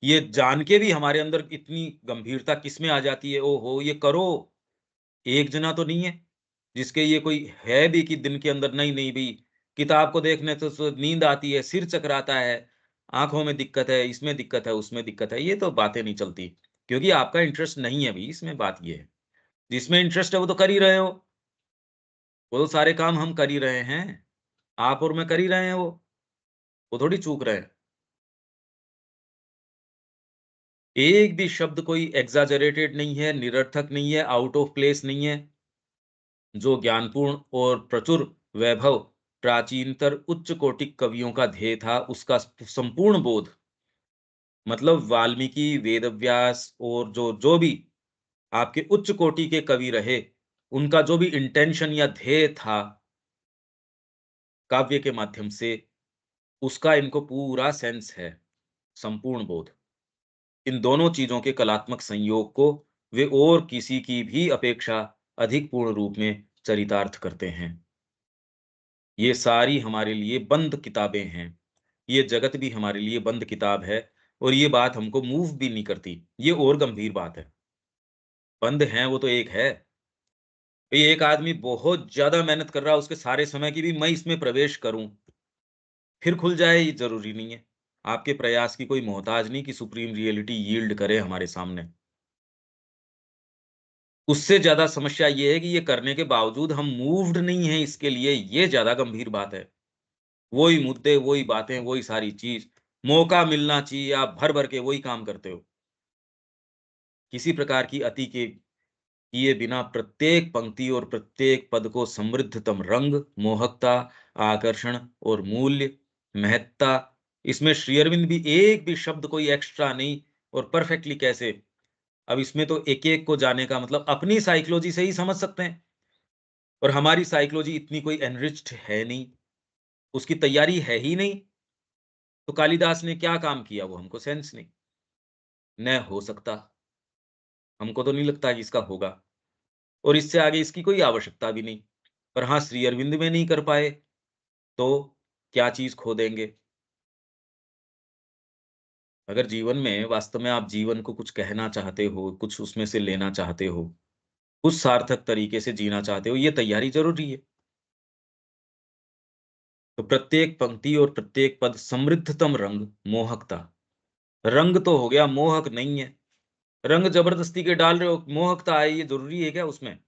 Speaker 1: ये जान के भी हमारे अंदर इतनी गंभीरता किसमें आ जाती है, ओहो ये करो। एक जना तो नहीं है जिसके ये कोई है भी कि दिन के अंदर नहीं नहीं भी किताब को देखने तो नींद आती है, सिर चकराता है, आंखों में दिक्कत है, इसमें दिक्कत है, उसमें दिक्कत है, ये तो बातें नहीं चलती क्योंकि आपका इंटरेस्ट नहीं है भी इसमें। बात ये है जिसमें इंटरेस्ट है वो तो कर ही रहे हो, वो तो सारे काम हम कर ही रहे हैं, आप और मैं कर ही रहे हैं, वो थोड़ी चूक रहे हैं। एक भी शब्द कोई एग्जाजरेटेड नहीं है, निरर्थक नहीं है, आउट ऑफ प्लेस नहीं है। जो ज्ञानपूर्ण और प्रचुर वैभव प्राचीनतर उच्च कोटि कवियों का ध्येय था, उसका संपूर्ण बोध, मतलब वाल्मीकि, वेदव्यास और जो जो भी आपके उच्च कोटि के कवि रहे, उनका जो भी इंटेंशन या ध्येय था काव्य के माध्यम से, उसका इनको पूरा सेंस है, संपूर्ण बोध। इन दोनों चीजों के कलात्मक संयोग को वे और किसी की भी अपेक्षा अधिक पूर्ण रूप में चरितार्थ करते हैं। ये सारी हमारे लिए बंद किताबें हैं, ये जगत भी हमारे लिए बंद किताब है, और ये बात हमको मूव भी नहीं करती, ये और गंभीर बात है। बंद है वो तो एक है, ये एक आदमी बहुत ज्यादा मेहनत कर रहा है उसके सारे समय की भी मैं इसमें प्रवेश करूं फिर खुल जाए, ये जरूरी नहीं है। आपके प्रयास की कोई मोहताज नहीं कि सुप्रीम रियलिटी यील्ड करे हमारे सामने। उससे ज्यादा समस्या ये है कि ये करने के बावजूद हम मूव्ड नहीं है इसके लिए, ये ज्यादा गंभीर बात है। वही मुद्दे, वही बातें, वही सारी चीज, मौका मिलना चाहिए, आप भर भर के वही काम करते हो। किसी प्रकार की अति के किए बिना प्रत्येक पंक्ति और प्रत्येक पद को समृद्धतम रंग, मोहकता, आकर्षण और मूल्य, महत्ता, इसमें श्री अरविंद भी एक भी शब्द कोई एक्स्ट्रा नहीं, और परफेक्टली कैसे। अब इसमें तो एक एक को जाने का मतलब अपनी साइकोलॉजी से ही समझ सकते हैं, और हमारी साइकोलॉजी इतनी कोई एनरिच्ड है नहीं, उसकी तैयारी है ही नहीं। तो कालिदास ने क्या काम किया वो हमको सेंस नहीं, न हो सकता, हमको तो नहीं लगता कि इसका होगा, और इससे आगे इसकी कोई आवश्यकता भी नहीं। पर हाँ, श्री अरविंद में नहीं कर पाए तो क्या चीज खो देंगे। अगर जीवन में वास्तव में आप जीवन को कुछ कहना चाहते हो, कुछ उसमें से लेना चाहते हो, कुछ सार्थक तरीके से जीना चाहते हो, ये तैयारी जरूरी है। तो प्रत्येक पंक्ति और प्रत्येक पद समृद्धतम रंग, मोहकता, रंग तो हो गया, मोहक नहीं है। रंग जबरदस्ती के डाल रहे हो, मोहकता है, ये जरूरी है क्या उसमें?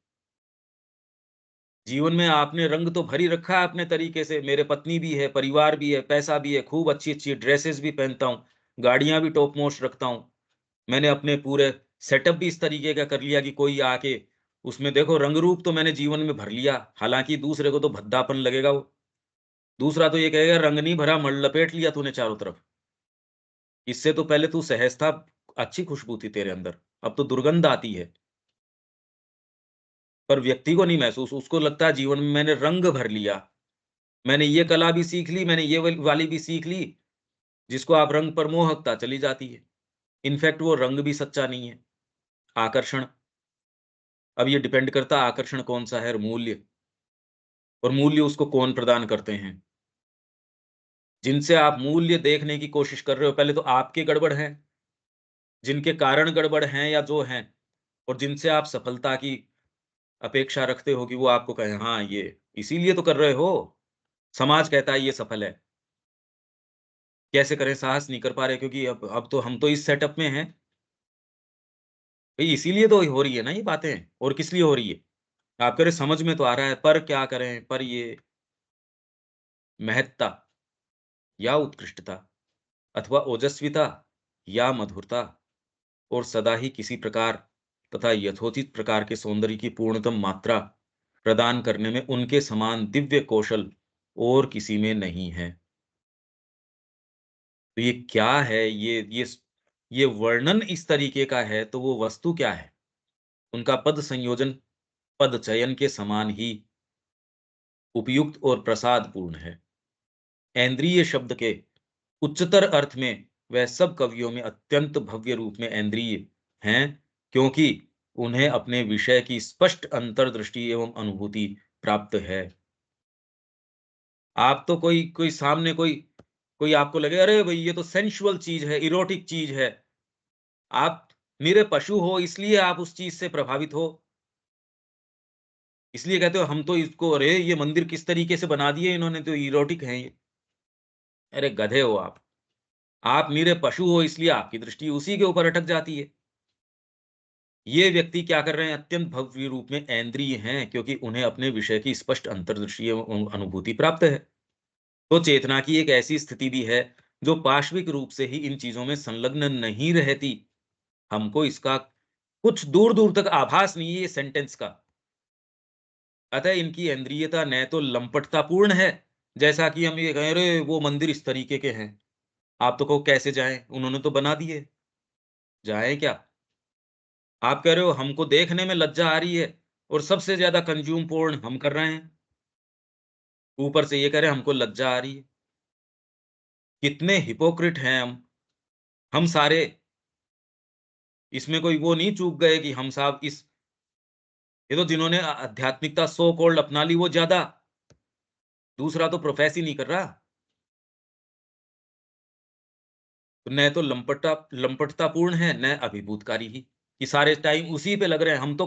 Speaker 1: जीवन में आपने रंग तो भरी रखा है अपने तरीके से, मेरे पत्नी भी है, परिवार भी है, पैसा भी है, खूब अच्छी अच्छी ड्रेसेस भी पहनता हूँ, गाड़ियां भी टॉप मोस्ट रखता हूँ, मैंने अपने पूरे सेटअप भी इस तरीके का कर लिया कि कोई आके उसमें देखो रंग रूप तो मैंने जीवन में भर लिया, हालाँकि दूसरे को तो भद्दापन लगेगा वो। दूसरा तो ये कहेगा रंग नहीं भरा, मड़ लपेट लिया तूने चारों तरफ। इससे तो पहले तू सहज था, अच्छी खुशबू थी तेरे अंदर, अब तो दुर्गंध आती है। पर व्यक्ति को नहीं महसूस, उसको लगता है जीवन में मैंने रंग भर लिया। मैंने ये कला भी सीख ली, मैंने ये वाली भी सीख ली, जिसको आप रंग पर मोहकता चली जाती है। इनफैक्ट वो रंग भी सच्चा नहीं है, आकर्षण। अब ये डिपेंड करता है आकर्षण कौन-सा है और मूल्य, और मूल्य उसको कौन प्रदान करते हैं। जिनसे आप मूल्य देखने की कोशिश कर रहे हो, पहले तो आपके गड़बड़ हैं, जिनके कारण गड़बड़ हैं या जो हैं, और जिनसे आप सफलता की अपेक्षा रखते हो कि वो आपको कहें, हाँ, ये इसीलिए तो कर रहे हो। समाज कहता है ये सफल है। कैसे करें साहस नहीं कर पा रहे क्योंकि अब तो हम तो इस सेटअप में हैं। भई इसीलिए तो हो रही है ना ये बातें, और किस लिए हो रही है? आप कह रहे समझ में तो आ रहा है, पर क्या करें? पर ये महत्ता या उत्कृष्टता अथवा ओजस्विता या मधुरता और सदा ही किसी प्रकार तथा यथोचित प्रकार के सौंदर्य की पूर्णतम मात्रा प्रदान करने में उनके समान दिव्य कौशल और किसी में नहीं है। तो ये क्या है? ये वर्णन इस तरीके का है, तो वो वस्तु क्या है? उनका पद संयोजन, पद चयन के समान ही उपयुक्त और प्रसादपूर्ण है। ऐन्द्रिय शब्द के उच्चतर अर्थ में वह सब कवियों में अत्यंत भव्य रूप में ऐन्द्रिय हैं, क्योंकि उन्हें अपने विषय की स्पष्ट अंतर्दृष्टि एवं अनुभूति प्राप्त है। आप तो कोई कोई सामने कोई कोई आपको लगे, अरे भई ये तो सेंसुअल चीज़ है, इरोटिक चीज़ है। आप निरे पशु हो इसलिए आप उस चीज़ से प्रभावित हो। इसलिए कहते हो हम तो इसको, अरे ये मंदिर किस तरीके से बना दिए इन्होंने, तो इरोटिक है ये। अरे गधे हो आप। आप निरे पशु हो इसलिए आपकी दृष्टि उसी के ऊपर अटक जाती है। ये व्यक्ति क्या कर रहे हैं? अत्यंत भव्य रूप में ऐन्द्रिय हैं, क्योंकि उन्हें अपने विषय की स्पष्ट अंतर्दृष्टि एवं अनुभूति प्राप्त है। तो चेतना की एक ऐसी स्थिति भी है, जो पाश्विक रूप से ही इन चीज़ों में संलग्न नहीं रहती। हमको इसका कुछ दूर-दूर तक आभास नहीं है ये सेंटेंस का। अतः इनकी इंद्रियता न तो लंपटतापूर्ण है, जैसा कि हम ये कहें, अरे वो मंदिर इस तरीके के हैं। आप तो कहो कैसे जाएँ? उन्होंने तो बना दिए। जाएँ क्या? आप कह रहे हो हमको देखने में लज्जा आ रही है और सबसे ज़्यादा कंज़्यूम पोर्न हम कर रहे हैं। ऊपर से ये कह रहे हैं हमको लज्जा आ रही है। कितने हिपोक्रिट हैं हम। हम सारे इसमें कोई वो नहीं चूक गए कि हम साहब इस ये तो जिन्होंने आध्यात्मिकता सो कॉल्ड अपना ली वो ज़्यादा, दूसरा तो प्रोफ़ेस ही नहीं कर रहा। तो न तो लंपटतापूर्ण है, न अभिभूतकारी ही, कि सारे टाइम उसी पे लग रहे हैं। हम तो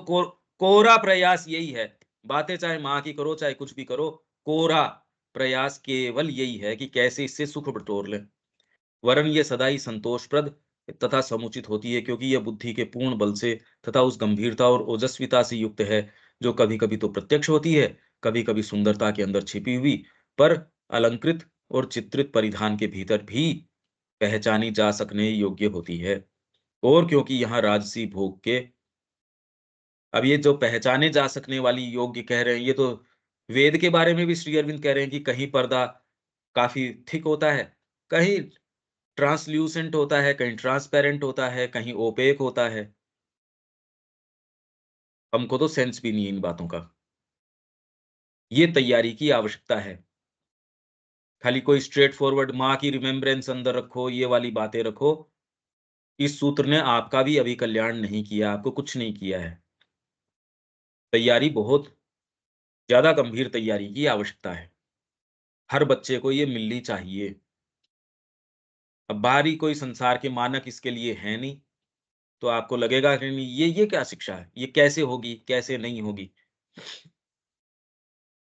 Speaker 1: कोरा प्रयास यही है। बातें चाहे माँ की करो, चाहे कुछ भी करो, कोरा प्रयास केवल यही है कि कैसे इससे सुख बटोर लें। वरन ये सदा ही संतोषप्रद तथा समुचित होती है, क्योंकि यह बुद्धि के पूर्ण बल से तथा उस गंभीरता और ओजस्विता से युक्त है, जो कभी-कभी तो प्रत्यक्ष होती है, कभी-कभी सुंदरता के अंदर छिपी हुई, पर अलंकृत और चित्रित परिधान के भीतर भी पहचानी जा सकने योग्य होती है। और क्योंकि यहाँ राजसी भोग के, अब ये जो पहचाने जा सकने वाली योग्य कह रहे हैं, ये तो वेद के बारे में भी श्री अरविंद कह रहे हैं कि कहीं पर्दा काफ़ी थिक होता है, कहीं ट्रांसल्यूसेंट होता है, कहीं ट्रांसपेरेंट होता है, कहीं ओपेक होता है। हमको तो सेंस भी नहीं है इन बातों का। ये तैयारी की आवश्यकता है। खाली कोई स्ट्रेट फॉरवर्ड माँ की रिमेम्बरेंस अंदर रखो, ये वाली बातें रखो। इस सूत्र ने आपका भी अभी कल्याण नहीं किया, आपको कुछ नहीं किया है। तैयारी बहुत ज़्यादा गंभीर तैयारी की आवश्यकता है। हर बच्चे को ये मिलनी चाहिए। अब बाहरी कोई संसार के मानक इसके लिए हैं नहीं, तो आपको लगेगा कि नहीं ये क्या शिक्षा है? ये कैसे होगी, कैसे नहीं होगी?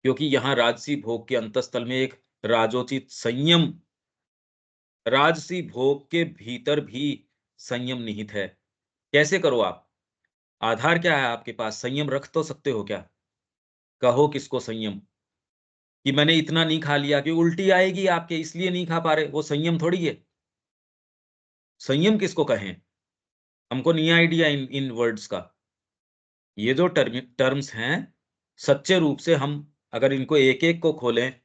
Speaker 1: क्योंकि यहाँ राजसी भोग के अंतःस्थल में एक राजोचित संयम, राजसी भोग के भीतर भी संयम निहित है। कैसे करो आप? आधार क्या है आपके पास? संयम रख तो सकते हो क्या? कहो किसको संयम? कि मैंने इतना नहीं खा लिया कि उल्टी आएगी आपके इसलिए नहीं खा पा रहे, वो संयम थोड़ी है। संयम किसको कहें? हमको नहीं आइडिया इन वर्ड्स का। ये जो टर्म्स हैं, सच्चे रूप से हम अगर इनको एक एक को खोलें,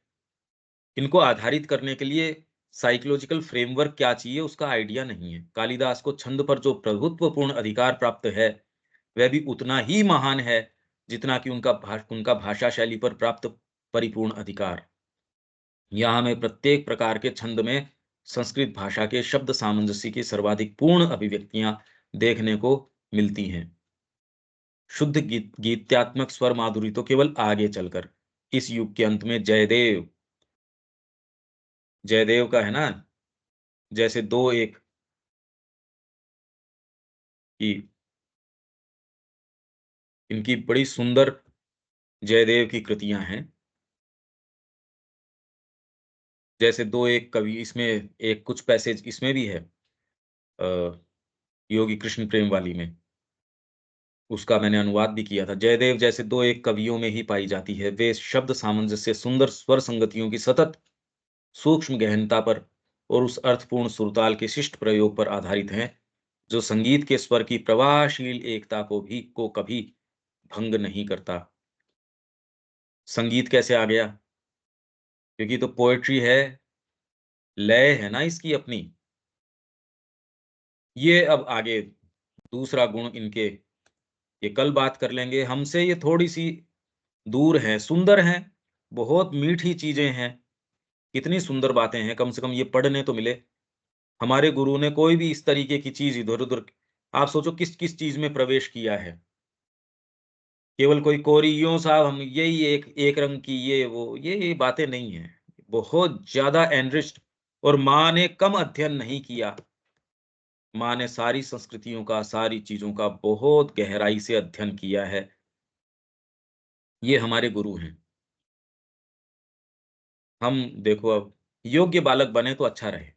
Speaker 1: इनको आधारित करने के लिए साइकोलॉजिकल फ्रेमवर्क क्या चाहिए उसका आइडिया नहीं है। कालिदास को छंद पर जो प्रभुत्वपूर्ण अधिकार प्राप्त है वह भी उतना ही महान है जितना कि उनका भाषा शैली पर प्राप्त परिपूर्ण अधिकार। यहाँ हमें प्रत्येक प्रकार के छंद में संस्कृत भाषा के शब्द सामंजस्य की सर्वाधिक पूर्ण अभिव्यक्तियां देखने को मिलती हैं। शुद्ध गीत्यात्मक स्वर माधुरी तो केवल आगे चलकर इस युग के अंत में जयदेव का है ना, जैसे 2-1 की इनकी बड़ी सुंदर जयदेव की कृतियां हैं। जैसे 2-1 कवि, इसमें एक कुछ पैसेज इसमें भी है, योगी कृष्ण प्रेम वाली में, उसका मैंने अनुवाद भी किया था। जयदेव जैसे 2-1 कवियों में ही पाई जाती है। वे शब्द सामंजस्य, सुंदर स्वर संगतियों की सतत सूक्ष्म गहनता पर और उस अर्थपूर्ण सुरताल के शिष्ट प्रयोग पर आधारित हैं जो संगीत के स्वर की प्रवाहशील एकता को कभी भंग नहीं करता। संगीत कैसे आ गया? क्योंकि तो पोएट्री है, लय है ना इसकी अपनी। ये अब आगे दूसरा गुण इनके, ये कल बात कर लेंगे। हमसे ये थोड़ी सी दूर है, सुंदर हैं, बहुत मीठी चीजें हैं, कितनी सुंदर बातें हैं, कम से कम ये पढ़ने तो मिले। हमारे गुरु ने कोई भी इस तरीके की चीज इधर उधर, आप सोचो किस किस चीज में प्रवेश किया है। केवल कोई कोरी यूं साहब हम यही एक रंग की ये बातें नहीं है। बहुत ज्यादा एनरिच्ड। और माँ ने कम अध्ययन नहीं किया, माँ ने सारी संस्कृतियों का, सारी चीजों का बहुत गहराई से अध्ययन किया है। ये हमारे गुरु हैं। हम देखो अब योग्य बालक बने तो अच्छा रहे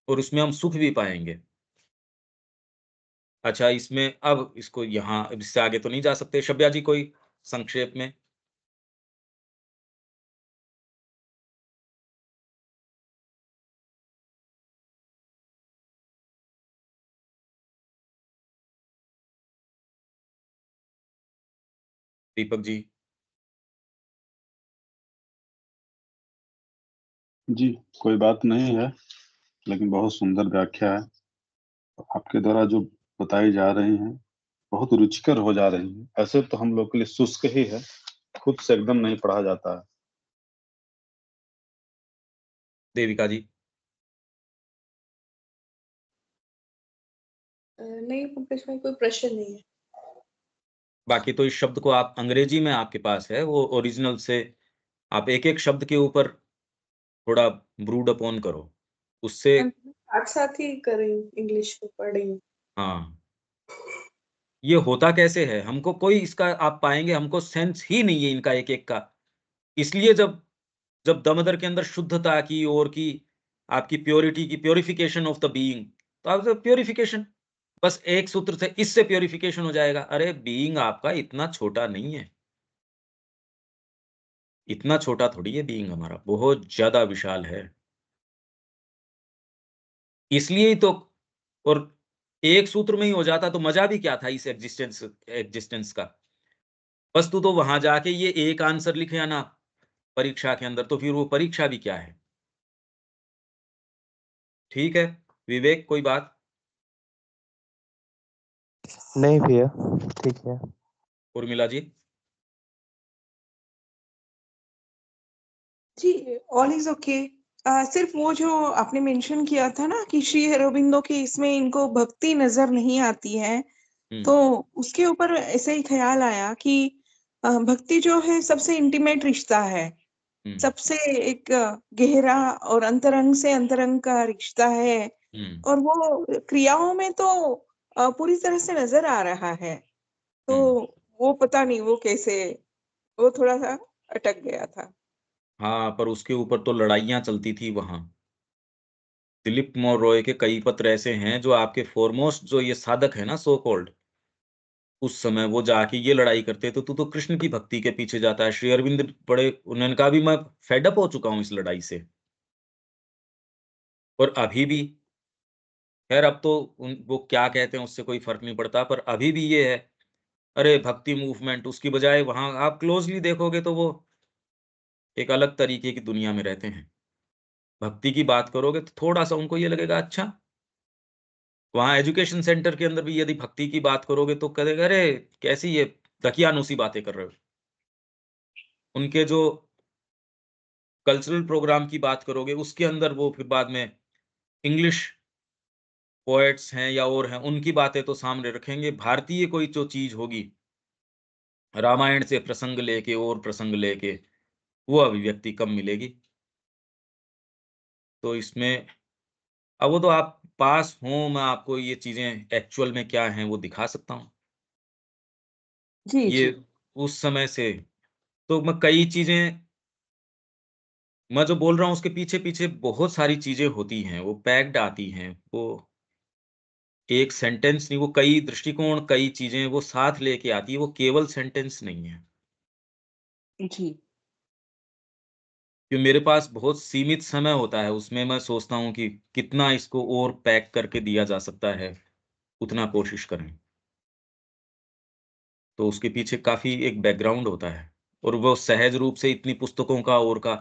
Speaker 1: और उसमें हम सुख भी पाएंगे। अच्छा, इसमें अब इसको यहाँ इससे आगे तो नहीं जा सकते। शब्या जी कोई संक्षेप में? दीपक जी।
Speaker 5: जी, कोई बात नहीं है, लेकिन बहुत सुंदर व्याख्या है। आपके द्वारा जो बताई जा रही हैं बहुत रुचिकर हो जा रही हैं। ऐसे तो हम लोग के लिए शुष्क ही है, खुद से एकदम नहीं पढ़ा जाता है।
Speaker 1: देविका जी।
Speaker 6: नहीं पंकज भाई, कोई प्रश्न नहीं है।
Speaker 1: बाकी तो इस शब्द को आप अंग्रेजी में आपके पास है, वो ओरिजिनल से आप एक एक शब्द के ऊपर थोड़ा ब्रूड अपॉन करो, उससे।
Speaker 6: साथ साथ ही कर रही हूँ, इंग्लिश को पढ़ रही हूँ।
Speaker 1: हाँ, ये होता कैसे है, हमको कोई इसका आप पाएंगे, हमको सेंस ही नहीं है इनका एक एक का। इसलिए जब जब दमदर के अंदर शुद्धता की और की, आपकी प्योरिटी की, प्योरिफिकेशन ऑफ द बीइंग, तो आप प्योरिफिकेशन, बस एक सूत्र से इससे प्योरिफिकेशन हो जाएगा। अरे बीइंग आपका इतना छोटा नहीं है, इतना छोटा थोड़ी है बीइंग हमारा, बहुत ज्यादा विशाल है। इसलिए ही तो, और एक सूत्र में ही हो जाता तो मजा भी क्या था इस एग्जिस्टेंस का। वस्तु तो वहां जाके ये एक आंसर लिखे आना परीक्षा के अंदर, तो फिर वो परीक्षा भी क्या है। ठीक है विवेक, कोई बात?
Speaker 3: नहीं भैया, ठीक है।
Speaker 1: उर्मिला जी।
Speaker 2: जी, ऑल इज ओके। सिर्फ वो जो आपने मेंशन किया था ना कि श्री अरबिंदो के इसमें इनको भक्ति नजर नहीं आती है, तो उसके ऊपर ऐसे ही ख्याल आया कि भक्ति जो है सबसे इंटीमेट रिश्ता है, सबसे एक गहरा और अंतरंग से अंतरंग का रिश्ता है, और वो क्रियाओं में तो पूरी तरह से नजर आ रहा है। तो वो पता नहीं वो कैसे, वो थोड़ा सा अटक गया था।
Speaker 1: हाँ, पर उसके ऊपर तो लड़ाइयां चलती थी वहां। दिलीप कुमार रॉय के कई पत्र ऐसे हैं जो आपके फॉरमोस्ट जो ये साधक है ना, सो कॉल्ड, उस समय वो जाके ये लड़ाई करते, तो तू तो कृष्ण की भक्ति के पीछे जाता है। श्री अरविंद बड़े, उन्होंने कहा भी मैं फेडअप हो चुका हूं इस लड़ाई से। और अभी भी खैर अब तो वो क्या कहते हैं उससे कोई फर्क नहीं पड़ता, पर अभी भी ये है, अरे भक्ति मूवमेंट, उसकी बजाय वहां आप क्लोजली देखोगे तो वो एक अलग तरीके की दुनिया में रहते हैं। भक्ति की बात करोगे तो थोड़ा सा उनको ये लगेगा, अच्छा वहाँ एजुकेशन सेंटर के अंदर भी यदि भक्ति की बात करोगे तो कहेगा, अरे कैसी ये दकियानूसी बातें कर रहे हो। उनके जो कल्चरल प्रोग्राम की बात करोगे उसके अंदर वो फिर बाद में इंग्लिश पोएट्स हैं या और हैं, उनकी बातें तो सामने रखेंगे। भारतीय कोई जो चीज होगी, रामायण से प्रसंग लेके और प्रसंग लेके, वो अभिव्यक्ति कम मिलेगी। तो इसमें अब वो तो आप पास हो, मैं आपको ये चीजें एक्चुअल में क्या हैं वो दिखा सकता हूँ।
Speaker 2: जी
Speaker 1: ये
Speaker 2: जी
Speaker 1: उस समय से तो मैं कई चीजें, मैं जो बोल रहा हूँ उसके पीछे पीछे बहुत सारी चीजें होती हैं, वो पैक्ड आती हैं। वो एक सेंटेंस नहीं, वो कई दृष्टिकोण, कई चीजें वो साथ लेके आती है, वो केवल सेंटेंस नहीं है।
Speaker 2: जी
Speaker 1: कि मेरे पास बहुत सीमित समय होता है, उसमें मैं सोचता हूँ कि कितना इसको और पैक करके दिया जा सकता है, उतना कोशिश करें। तो उसके पीछे काफ़ी एक बैकग्राउंड होता है, और वो सहज रूप से इतनी पुस्तकों का और का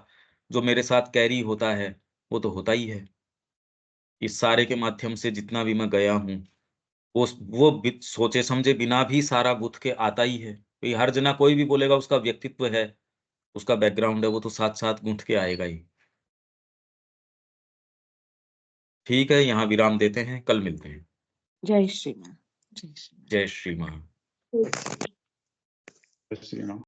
Speaker 1: जो मेरे साथ कैरी होता है, वो तो होता ही है। इस सारे के माध्यम से जितना भी मैं गया हूँ, वो सोचे समझे बिना भी सारा गुथ के आता ही है। भई हर जना कोई भी बोलेगा उसका व्यक्तित्व है, उसका बैकग्राउंड है, वो तो साथ-साथ गूँथ के आएगा ही। ठीक है, यहाँ विराम देते हैं, कल मिलते हैं।
Speaker 2: जय श्री राम। जय श्री राम।
Speaker 1: जय श्री महान।
Speaker 6: ठीक।
Speaker 5: जय श्री राम।